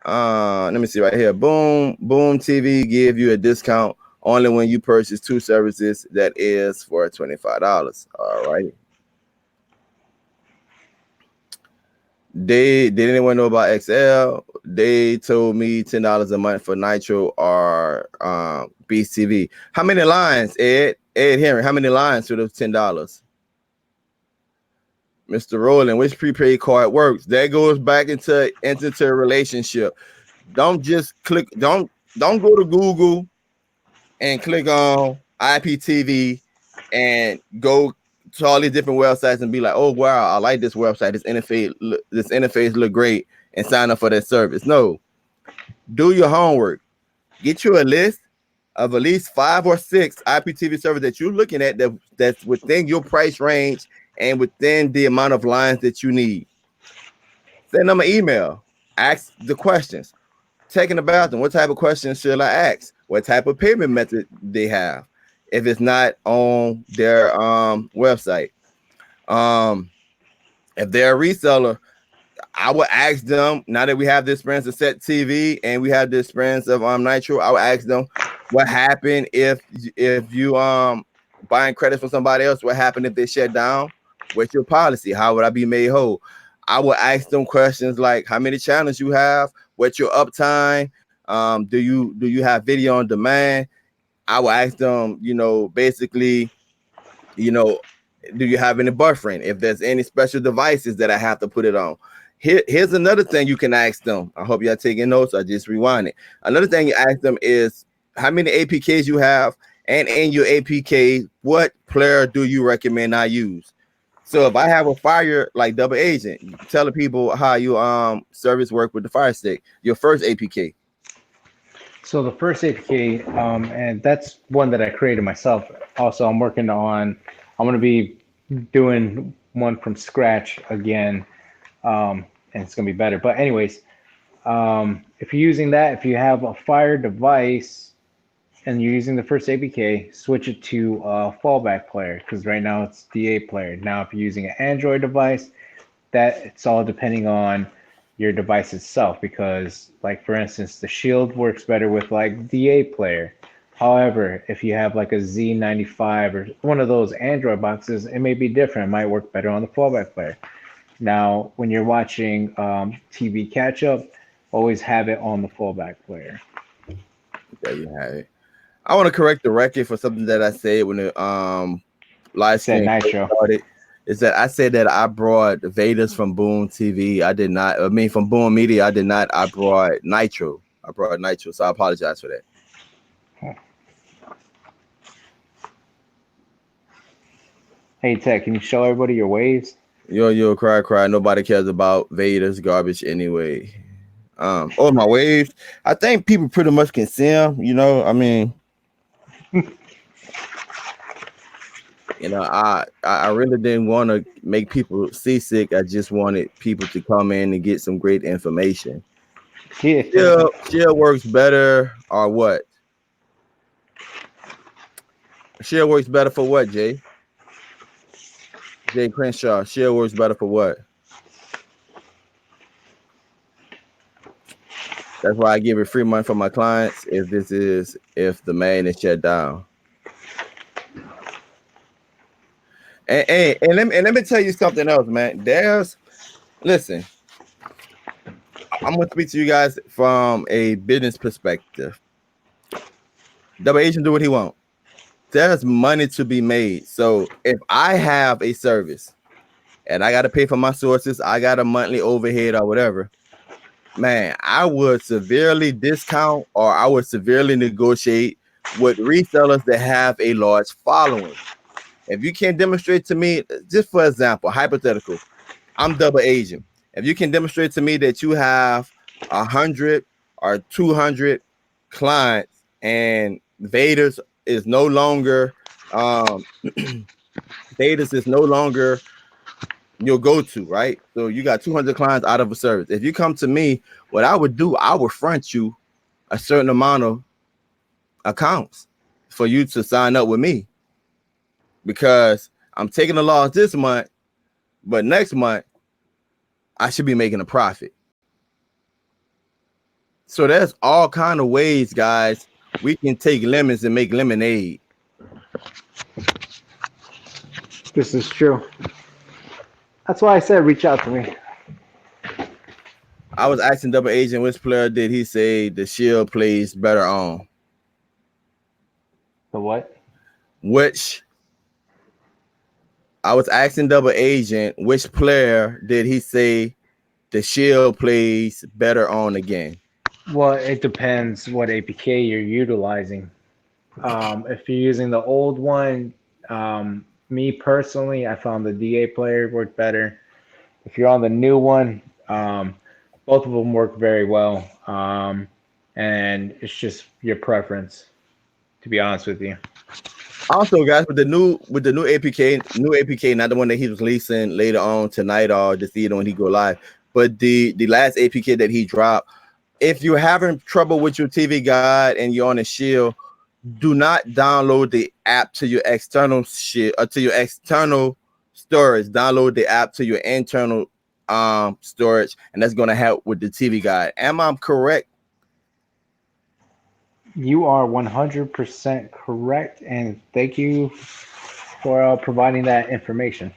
Let me see right here. Boom TV give you a discount only when you purchase 2 services. That is for $25. All right. Did anyone know about XL? They told me $10 a month for Nitro or Beast TV. How many lines, Ed Henry? How many lines for those $10? Mr. Rowland, which prepaid card works? That goes back into a relationship. Don't just click. Don't go to Google and click on IPTV and go to all these different websites and be like, oh wow, I like this website. This interface look great, and sign up for that service. No, do your homework. Get you a list of at least 5 or 6 IPTV servers that you're looking at that's within your price range and within the amount of lines that you need. Send them an email. Ask the questions. Taking a bathroom, what type of questions should I ask? What type of payment method they have if it's not on their website? If they're a reseller, I would ask them, now that we have this experience of Set TV and we have this experience of Nitro, I would ask them what happened if you buying credits from somebody else, what happened if they shut down? What's your policy? How would I be made whole? I would ask them questions like how many channels you have, what's your uptime, do you have video on demand? I would ask them, basically, do you have any buffering? If there's any special devices that I have to put it on. Here's another thing you can ask them. I hope y'all taking notes. I just rewind it. Another thing you ask them is how many APKs you have, and in your APK, what player do you recommend I use? So if I have a Fire like Double Agent, tell the people how you service work with the Fire Stick, your first APK. So the first APK, and that's one that I created myself. Also, I'm going to be doing one from scratch again, and it's going to be better. But anyways, if you're using that, if you have a Fire device and you're using the first APK, switch it to a fallback player, because right now it's DA player. Now, if you're using an Android device, that it's all depending on your device itself, because like for instance, the Shield works better with like DA player. However, if you have like a Z95 or one of those Android boxes, it may be different. It might work better on the fallback player. Now, when you're watching TV catch up, always have it on the fallback player. There you have it. I want to correct the record for something that I said when the live stream started. Is that I said that I brought Vaders from Boom TV. I did not. I mean, from Boom Media, I did not. I brought Nitro. So I apologize for that. Hey, Tech, can you show everybody your waves? Yo, cry. Nobody cares about Vaders. Garbage anyway. My waves. I think people pretty much can see them. I mean. I really didn't want to make people seasick. I just wanted people to come in and get some great information. Yeah. Share works better or what? Share works better for what, Jay? Jay Crenshaw, share works better for what? That's why I give it free money for my clients if the main is shut down. And let me tell you something else, man. Listen, I'm gonna speak to you guys from a business perspective. Double Agent do what he wants. There's money to be made. So if I have a service and I got to pay for my sources, I got a monthly overhead or whatever, man, I would severely discount or I would severely negotiate with resellers that have a large following. If you can demonstrate to me, just for example, hypothetical, I'm Double Agent. If you can demonstrate to me that you have 100 or 200 clients and Vaders is no longer Vaders is no longer your go-to, right? So you got 200 clients out of a service. If you come to me, what I would do, I would front you a certain amount of accounts for you to sign up with me, because I'm taking a loss this month, but next month I should be making a profit. So there's all kind of ways, guys, we can take lemons and make lemonade. This is true. That's why I said reach out to me. I was asking Double Agent which player did he say the Shield plays better on. The what? I was asking Double Agent which player did he say the Shield plays better on again. Well, it depends what APK you're utilizing. If you're using the old one, me personally, I found the DA player worked better. If you're on the new one, both of them work very well. And it's just your preference, to be honest with you. Also, guys, with the new APK, not the one that he was releasing later on tonight or this evening when he go live, but the last APK that he dropped. If you're having trouble with your TV guide and you're on a Shield, do not download the app to your external Shield or to your external storage. Download the app to your internal storage, and that's going to help with the TV guide. Am I correct? You are 100% correct, and thank you for providing that information.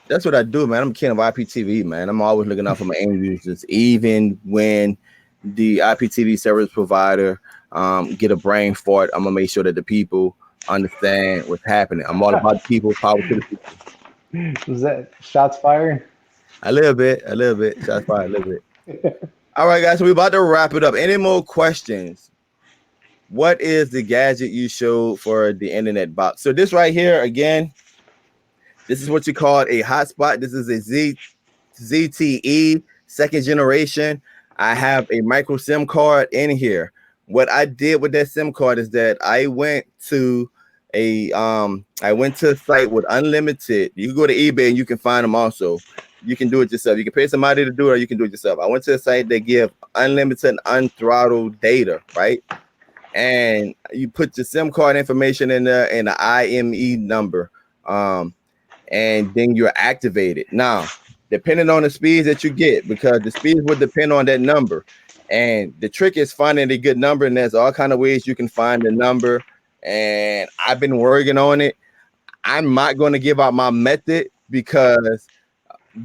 That's what I do, man. I'm a king of IPTV, man. I'm always looking out for my end users, even when the IPTV service provider get a brain fart. I'm gonna make sure that the people understand what's happening. I'm all about the people, power to the people. Was that shots fired? A little bit. Shots fired, a little bit. All right, guys, so we're about to wrap it up. Any more questions? What is the gadget you showed for the internet box? So this right here, again, this is what you call a hotspot. This is a ZTE second generation. I have a micro SIM card in here. What I did with that SIM card is that I went to a site with unlimited. You can go to eBay and you can find them also. You can do it yourself. You can pay somebody to do it, or you can do it yourself. I went to a site that give unlimited, unthrottled data, right? And you put your SIM card information in there and the IME number, and then you're activated. Now, depending on the speeds that you get, because the speeds will depend on that number. And the trick is finding a good number, and there's all kind of ways you can find the number. And I've been working on it. I'm not going to give out my method because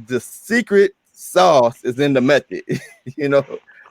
the secret sauce is in the method. You know,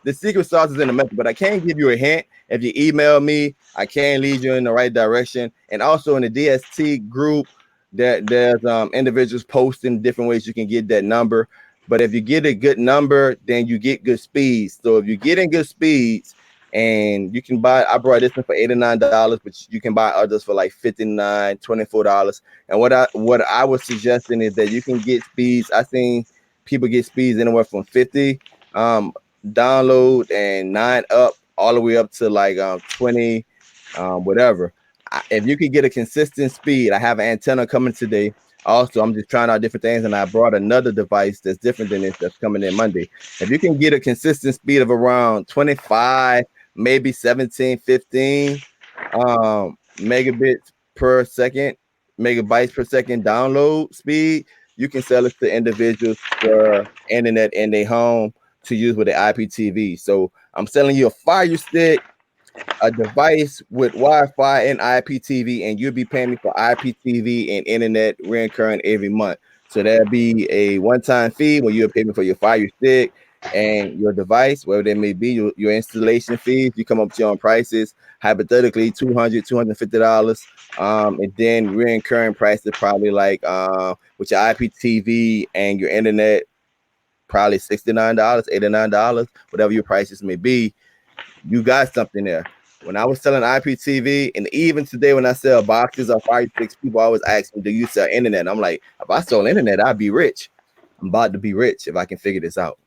the secret sauce is in the method, but I can't give you a hint. If you email me, I can lead you in the right direction. And also in the DST group, that there's individuals posting different ways you can get that number. But if you get a good number, then you get good speeds. So if you're getting good speeds, and you can buy, I brought this one for $89, but you can buy others for like $59, $24. And what I was suggesting is that you can get speeds. I seen people get speeds anywhere from 50 download and 9 up all the way up to like 20 whatever. If you could get a consistent speed, I have an antenna coming today. Also, I'm just trying out different things, and I brought another device that's different than this that's coming in Monday. If you can get a consistent speed of around 25, maybe 17, 15 megabytes per second download speed, you can sell it to individuals for internet in their home to use with the IPTV. So I'm selling you a Fire Stick, a device with Wi-Fi and IPTV, and you'll be paying me for IPTV and internet recurring every month. So that'll be a one-time fee where you'll pay me for your Fire Stick and your device, whatever they may be, your installation fees. You come up to your own prices, hypothetically $200, $250. And then recurring price is probably like with your IPTV and your internet, probably $69, $89, whatever your prices may be. You got something there. When I was selling IPTV, and even today when I sell boxes or Fire Sticks, people always ask me, do you sell internet? I'm like, if I sold internet, I'd be rich. I'm about to be rich if I can figure this out.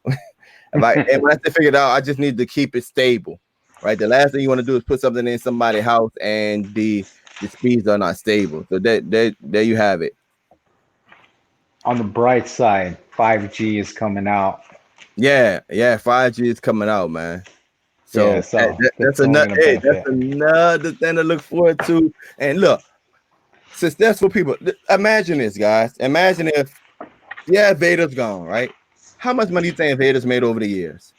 And when I say figure it out, I just need to keep it stable, right? The last thing you want to do is put something in somebody's house and the speeds are not stable. So there you have it. On the bright side, 5G is coming out. Yeah, 5G is coming out, man. So, Yeah, so that's only another gonna hey, that's benefit. another thing to look forward to. And look, successful people. Imagine this, guys. Imagine if Vader's gone, right? How much money do you think Vader's made over the years?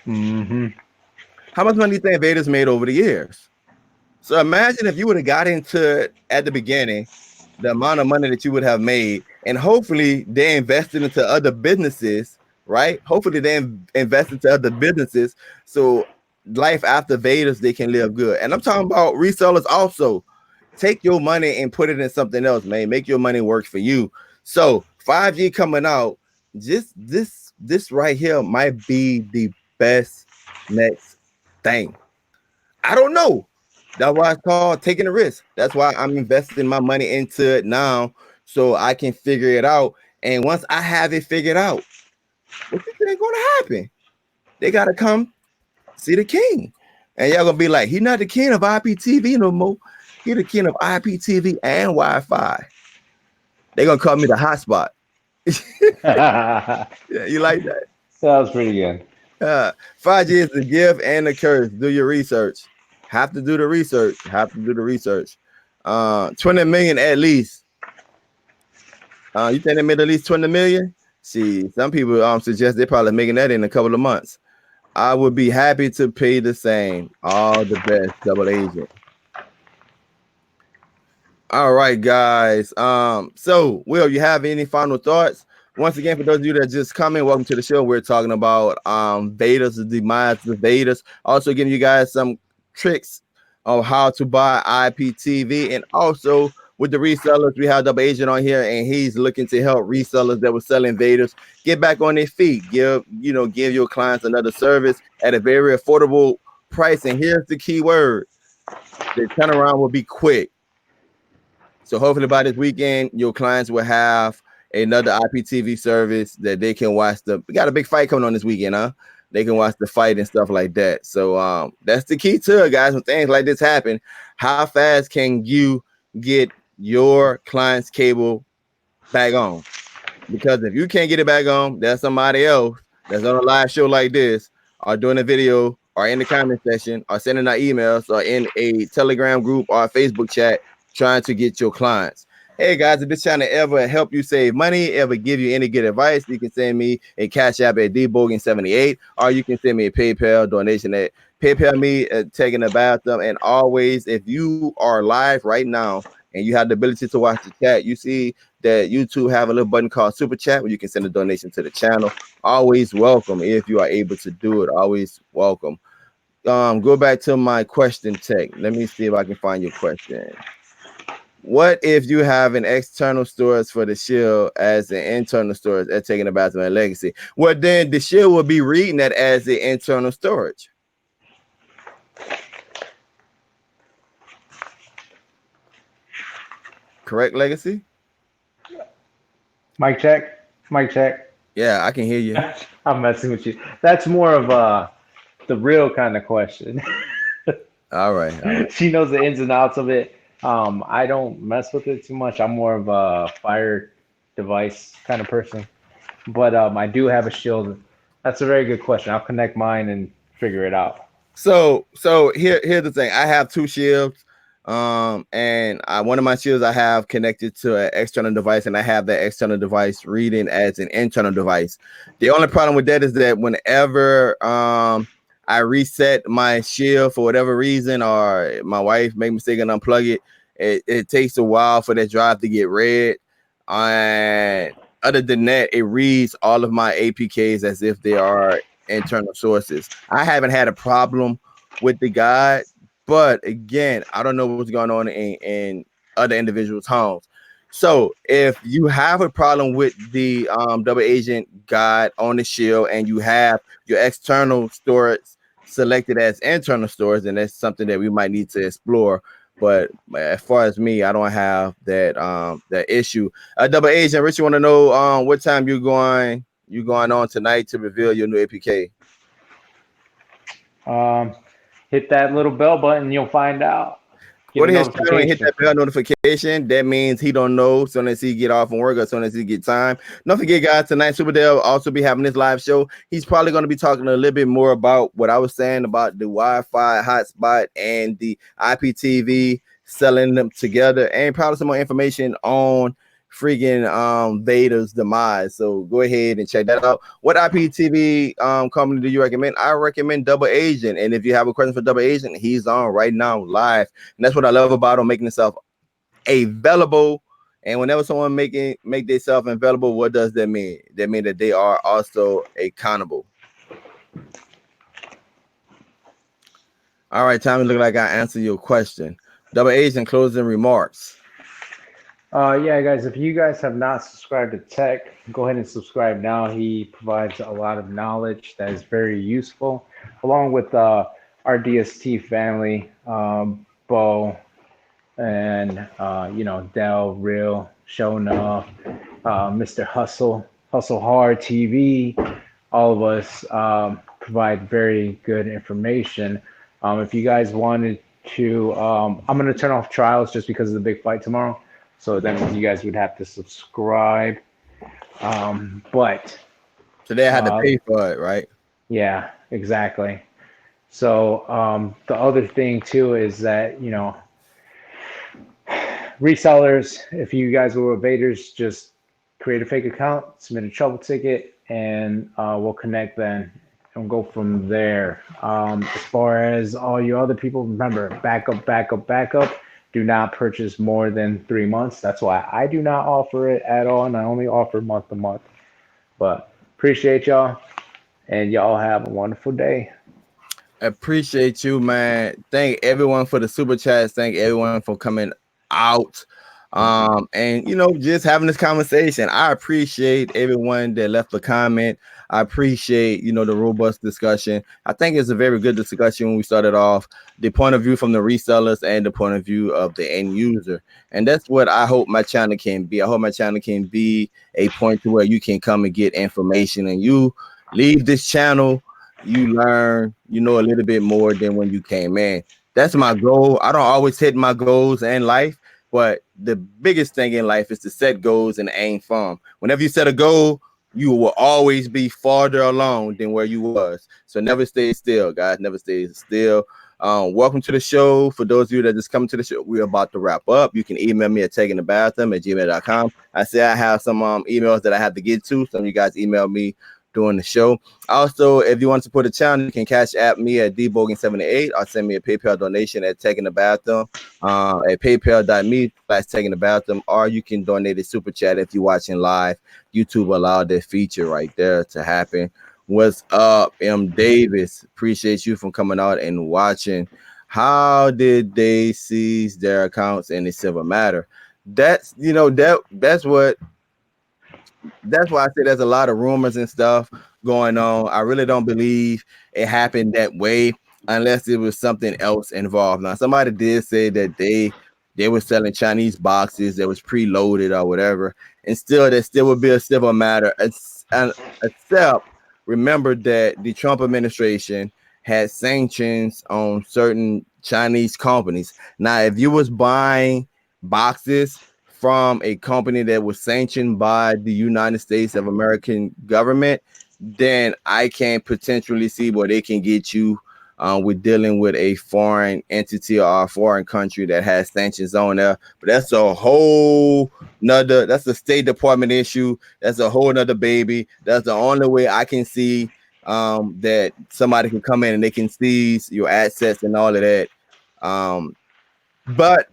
How much money do you think Vader's made over the years? So imagine if you would have got into it at the beginning, the amount of money that you would have made, and hopefully they invested into other businesses, right? Hopefully they invest into other businesses, so life after Vaders they can live good. And I'm talking about resellers also. Take your money and put it in something else, man. Make your money work for you. So 5G coming out, just this right here might be the best next thing. I don't know. That's why it's called taking a risk. That's why I'm investing my money into it now so I can figure it out. And once I have it figured out, what you think gonna happen? They gotta come see the king. And y'all gonna be like, he's not the king of IPTV no more. He the king of IPTV and Wi-Fi. They're gonna call me the hotspot. Yeah, you like that? Sounds pretty good. 5G is the gift and the curse. Do your research. Have to do the research. 20 million at least. You think they made at least 20 million? See, some people suggest they're probably making that in a couple of months. I would be happy to pay the same. All the best, double agent. All right, guys. So Will, you have any final thoughts? Once again, for those of you that just come in, welcome to the show. We're talking about Vaders, the demise of Vaders. Also giving you guys some tricks on how to buy IPTV, and also with the resellers, we have Double Agent on here, and he's looking to help resellers that were selling Vaders get back on their feet. Give your clients another service at a very affordable price. And here's the key word: the turnaround will be quick. So hopefully by this weekend, your clients will have another IPTV service that they can watch we got a big fight coming on this weekend, huh? They can watch the fight and stuff like that. So that's the key to it, guys. When things like this happen, how fast can you get your client's cable back on? Because if you can't get it back on, there's somebody else that's on a live show like this, or doing a video, or in the comment section, or sending out emails, or in a Telegram group or a Facebook chat trying to get your clients. Hey guys, if this channel ever help you save money, ever give you any good advice, you can send me a Cash App at dbogan78, or you can send me a PayPal donation at PayPal me at taking a bathroom. And always, if you are live right now and you have the ability to watch the chat, you see that YouTube have a little button called Super Chat where you can send a donation to the channel. Always welcome if you are able to do it. Always welcome. Go back to my question tech. Let me see if I can find your question. What if you have an external storage for the shield as an internal storage at taking a bathroom and legacy? Well, then the shield will be reading that as the internal storage. Correct, legacy? Mic check. Mic check. Yeah, I can hear you. I'm messing with you. That's more of the real kind of question. All right. She knows the ins and outs of it. I don't mess with it too much. I'm more of a fire device kind of person. But I do have a shield. That's a very good question. I'll connect mine and figure it out. So here's the thing. I have two shields. And one of my shields I have connected to an external device, and I have that external device reading as an internal device. The only problem with that is that whenever I reset my shield for whatever reason, or my wife made a mistake and unplug it takes a while for that drive to get read. And other than that, it reads all of my APKs as if they are internal sources. I haven't had a problem with the guide, but again, I don't know what's going on in other individuals' homes. So if you have a problem with the double agent guide on the shield and you have your external storage selected as internal storage, then that's something that we might need to explore. But as far as me, I don't have that issue. Double agent, Rich, you want to know what time you going on tonight to reveal your new APK? Hit that little bell button, you'll find out. go to his channel and hit that bell notification. That means he don't know as soon as he get off from work or as soon as he get time. Don't forget, guys, tonight Super Dale will also be having this live show. He's probably going to be talking a little bit more about what I was saying about the Wi-Fi hotspot and the IPTV, selling them together, and probably some more information on freaking Vaders' demise. So go ahead and check that out. What IPTV company do you recommend? I recommend Double Agent. And if you have a question for Double Agent, he's on right now live. And that's what I love about him, making himself available. And whenever someone make themselves available, what does that mean? That means that they are also accountable. All right, Tommy, look like I answered your question. Double Agent, closing remarks. Yeah, guys, if you guys have not subscribed to Tech, go ahead and subscribe now. He provides a lot of knowledge that is very useful, along with our DST family, Bo, and Del, Real, Shownuff, Mr. Hustle Hard TV. All of us provide very good information. If you guys wanted to, I'm going to turn off trials just because of the big fight tomorrow. So then you guys would have to subscribe. But so they had to pay for it, right? Yeah, exactly. So the other thing too is that, resellers, if you guys were with Vaders, just create a fake account, submit a trouble ticket, and we'll connect then and go from there. As far as all you other people, remember, backup. Do not purchase more than 3 months. That's why I do not offer it at all, and I only offer month to month. But appreciate y'all, and y'all have a wonderful day. Appreciate you, man. Thank everyone for the super chats. Thank everyone for coming out. And just having this conversation. I appreciate everyone that left a comment. I appreciate the robust discussion. I think it's a very good discussion when we started off, the point of view from the resellers and the point of view of the end user. And that's what I hope my channel can be. I hope my channel can be a point to where you can come and get information, and you leave this channel, you learn, a little bit more than when you came in. That's my goal. I don't always hit my goals in life, but the biggest thing in life is to set goals and aim for them. Whenever you set a goal, you will always be farther along than where you was. So never stay still, guys. Never stay still. Welcome to the show. For those of you that just come to the show, we're about to wrap up. You can email me at takingthebathroom@gmail.com. I say I have some emails that I have to get to. Some of you guys email me during the show. Also, if you want to support the channel, you can cash app me at dbogan78 or send me a PayPal donation at Taking the Bathroom at paypal.me/Taking the Bathroom, or you can donate a super chat if you're watching live. YouTube allowed that feature right there to happen. What's up, M. Davis? Appreciate you from coming out and watching. How did they seize their accounts in the civil matter? That's that's why I say there's a lot of rumors and stuff going on. I really don't believe it happened that way unless it was something else involved. Now, somebody did say that they were selling Chinese boxes that was preloaded or whatever, and there still would be a civil matter. Except remember that the Trump administration had sanctions on certain Chinese companies. Now, if you was buying boxes from a company that was sanctioned by the United States of American government, then I can potentially see where they can get you with dealing with a foreign entity or a foreign country that has sanctions on there. But that's a whole nother, that's a State Department issue. That's a whole nother baby. That's the only way I can see that somebody can come in and they can seize your assets and all of that. But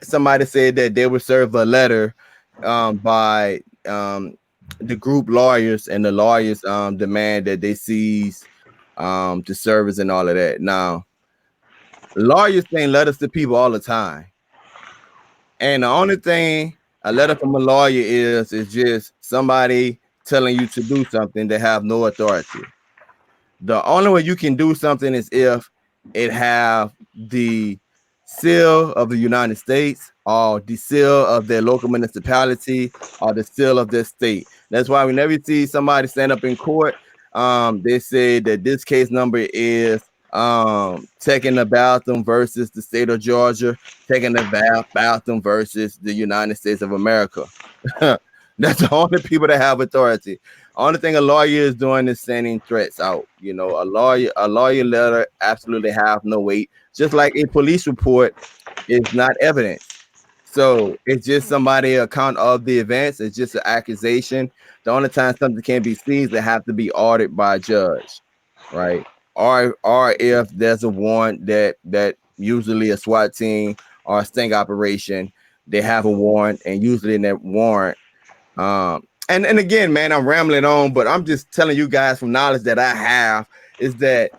somebody said that they would serve a letter by the group lawyers, and the lawyers demand that they seize the servers and all of that. Now, lawyers send letters to people all the time, and the only thing a letter from a lawyer is just somebody telling you to do something that have no authority. The only way you can do something is if it have the seal of the United States, or the seal of their local municipality, or the seal of their state. That's why whenever you see somebody stand up in court, they say that this case number is taking the bathroom versus the state of Georgia, taking the bathroom versus the United States of America. That's the only people that have authority. Only thing a lawyer is doing is sending threats out. You know, a lawyer letter absolutely have no weight. Just like a police report is not evidence. So it's just somebody account of the events. It's just an accusation. The only time something can be seized, they have to be audited by a judge, right? Or if there's a warrant that usually a SWAT team or a sting operation, they have a warrant, and usually in that warrant, and again, man, I'm rambling on, but I'm just telling you guys from knowledge that I have is that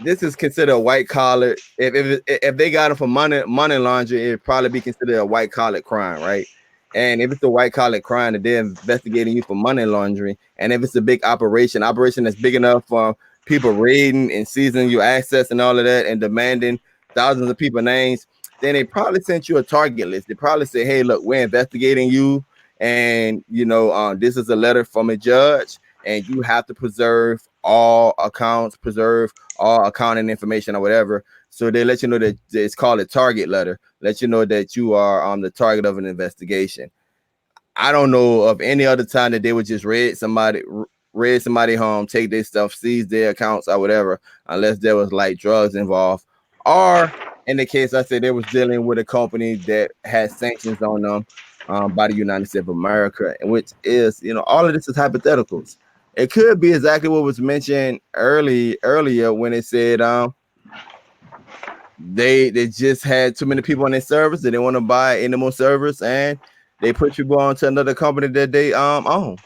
this is considered a white collar. If they got it for money laundering, it'd probably be considered a white collar crime, right? And if it's a white collar crime that they're investigating you for money laundering, and if it's a big operation that's big enough for people raiding and seizing your access and all of that and demanding thousands of people names, then they probably sent you a target list. They probably say, hey, look, we're investigating you, and this is a letter from a judge, and you have to preserve all accounts, preserve all accounting information or whatever. So they let you know that it's called a target letter, let you know that you are the target of an investigation. I don't know of any other time that they would just raid somebody home, take their stuff, seize their accounts or whatever, unless there was like drugs involved. Or in the case I said, they was dealing with a company that had sanctions on them by the United States of America, which is, all of this is hypotheticals. It could be exactly what was mentioned earlier when it said they just had too many people on their servers. They didn't want to buy any more servers, and they put people on to another company that they own.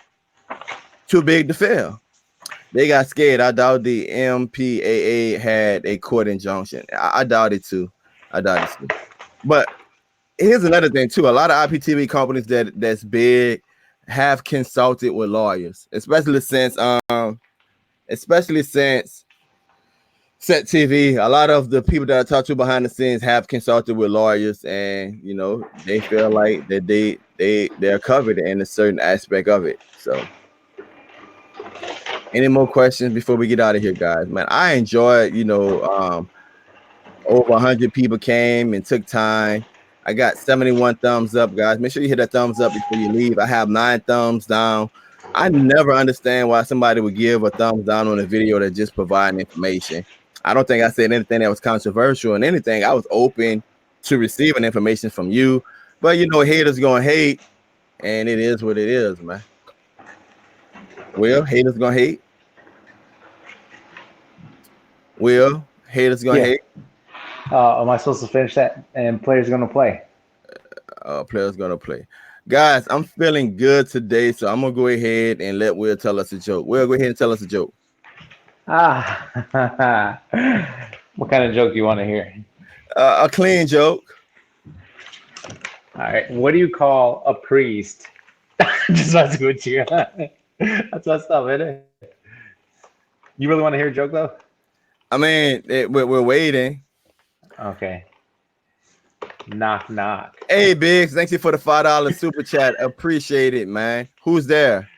Too big to fail. They got scared. I doubt the MPAA had a court injunction. I doubt it too. But here's another thing too. A lot of IPTV companies that's big have consulted with lawyers, especially since Set TV. A lot of the people that I talk to behind the scenes have consulted with lawyers, and they feel like that they're covered in a certain aspect of it. So, any more questions before we get out of here, guys? Man, I enjoyed. Over 100 people came and took time. I got 71 thumbs up, guys. Make sure you hit that thumbs up before you leave. I have 9 thumbs down. I never understand why somebody would give a thumbs down on a video that just providing information. I don't think I said anything that was controversial and anything. I was open to receiving information from you. But, haters going to hate, and it is what it is, man. Will, haters going to hate? Will, haters going to hate? Am I supposed to finish that? And players going to play? Players going to play. Guys, I'm feeling good today, so I'm going to go ahead and let Will tell us a joke. Will, go ahead and tell us a joke. What kind of joke do you want to hear? A clean joke. All right. What do you call a priest? Just messing with you. That's messed up, isn't it? You really want to hear a joke, though? I mean, we're waiting. Okay. Knock, knock. Hey, Biggs, thank you for the $5 super chat. Appreciate it, man. Who's there?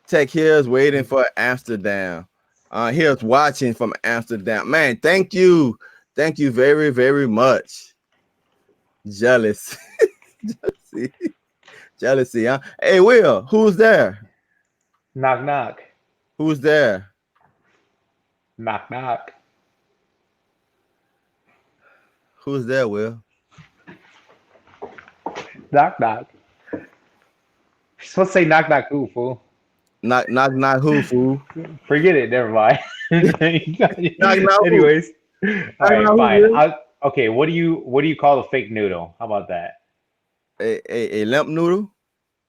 Tech here's waiting for Amsterdam. Here's watching from Amsterdam. Man, thank you. Thank you very, very much. Jealous. Jealousy, huh? Hey, Will, who's there? Knock, knock. Who's there? Knock, knock. Who's there, Will? Knock, knock. You're supposed to say knock, knock who, fool? Knock who, fool? Forget it. Never mind. Knock Anyways. Who? All right, fine. Okay, what do you call a fake noodle? How about that? A limp noodle?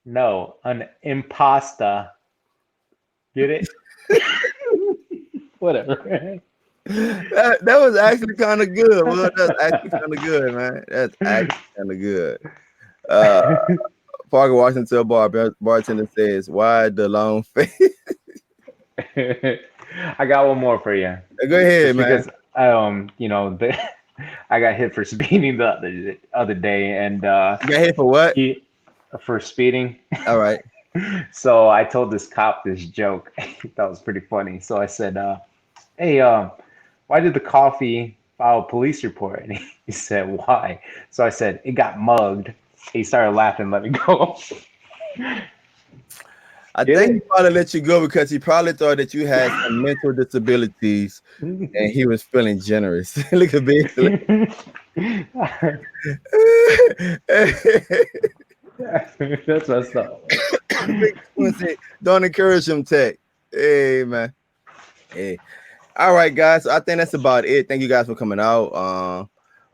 No, an impasta. Get it? Whatever. That was actually kind of good. Well, that's actually kind of good, man. That's actually kind of good. Parker Washington bartender says, "Why the long face?" I got one more for you. Go ahead, man. Because I got hit for speeding the other day, and you got hit for what? For speeding. All right. So I told this cop this joke. That was pretty funny. So I said, "Hey, why did the coffee file a police report?" And he said, "Why?" So I said, "It got mugged." He started laughing and let me go. I Get think it? he probably let you go because he probably thought that you had some mental disabilities and he was feeling generous. Look at this. That's messed up. Big Quincy, don't encourage him, Tech. Hey, man. Hey. All right, guys. I think that's about it. Thank you guys for coming out.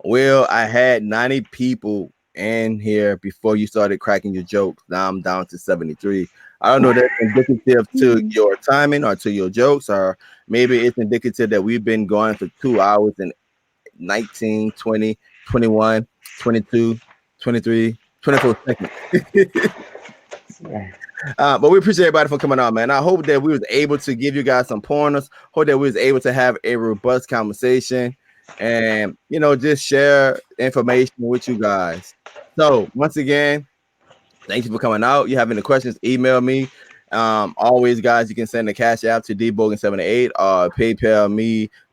Well, I had 90 people in here before you started cracking your jokes. Now I'm down to 73. I don't know if that's indicative to your timing or to your jokes, or maybe it's indicative that we've been going for 2 hours and 19, 20, 21, 22, 23, 24 seconds. But we appreciate everybody for coming out, man. I hope that we was able to give you guys some pointers. Hope that we was able to have a robust conversation and, you know, just share information with you guys. So once again, thank you for coming out. You have any questions, email me. Always, guys, you can send the cash app to dbogan78 or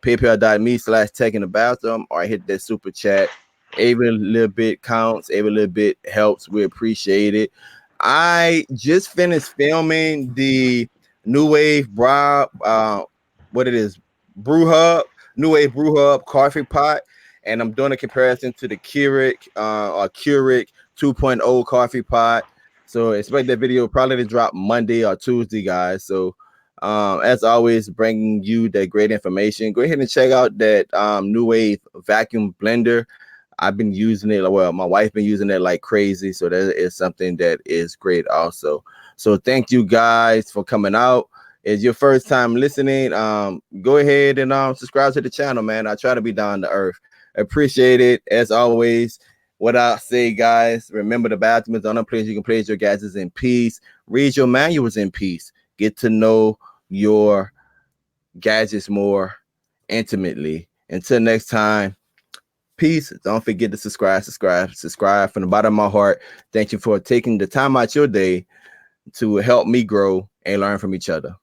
paypal.me/tech in the bathroom, or hit that super chat. Every little bit counts, every little bit helps. We appreciate it. I just finished filming the New Wave Brew Hub, New Wave Brew Hub coffee pot, and I'm doing a comparison to the Keurig or Keurig 2.0 coffee pot. So expect that video probably to drop Monday or Tuesday, guys. So as always, bringing you that great information. Go ahead and check out that New Wave vacuum blender. I've been using it. Well, my wife been using it like crazy. So that is something that is great also. So thank you guys for coming out. It's your first time listening. Go ahead and subscribe to the channel, man. I try to be down to earth. Appreciate it. As always, what I say, guys, remember the bathroom is on a place you can place your gadgets in peace. Read your manuals in peace. Get to know your gadgets more intimately. Until next time, peace. Don't forget to subscribe from the bottom of my heart. Thank you for taking the time out your day to help me grow and learn from each other.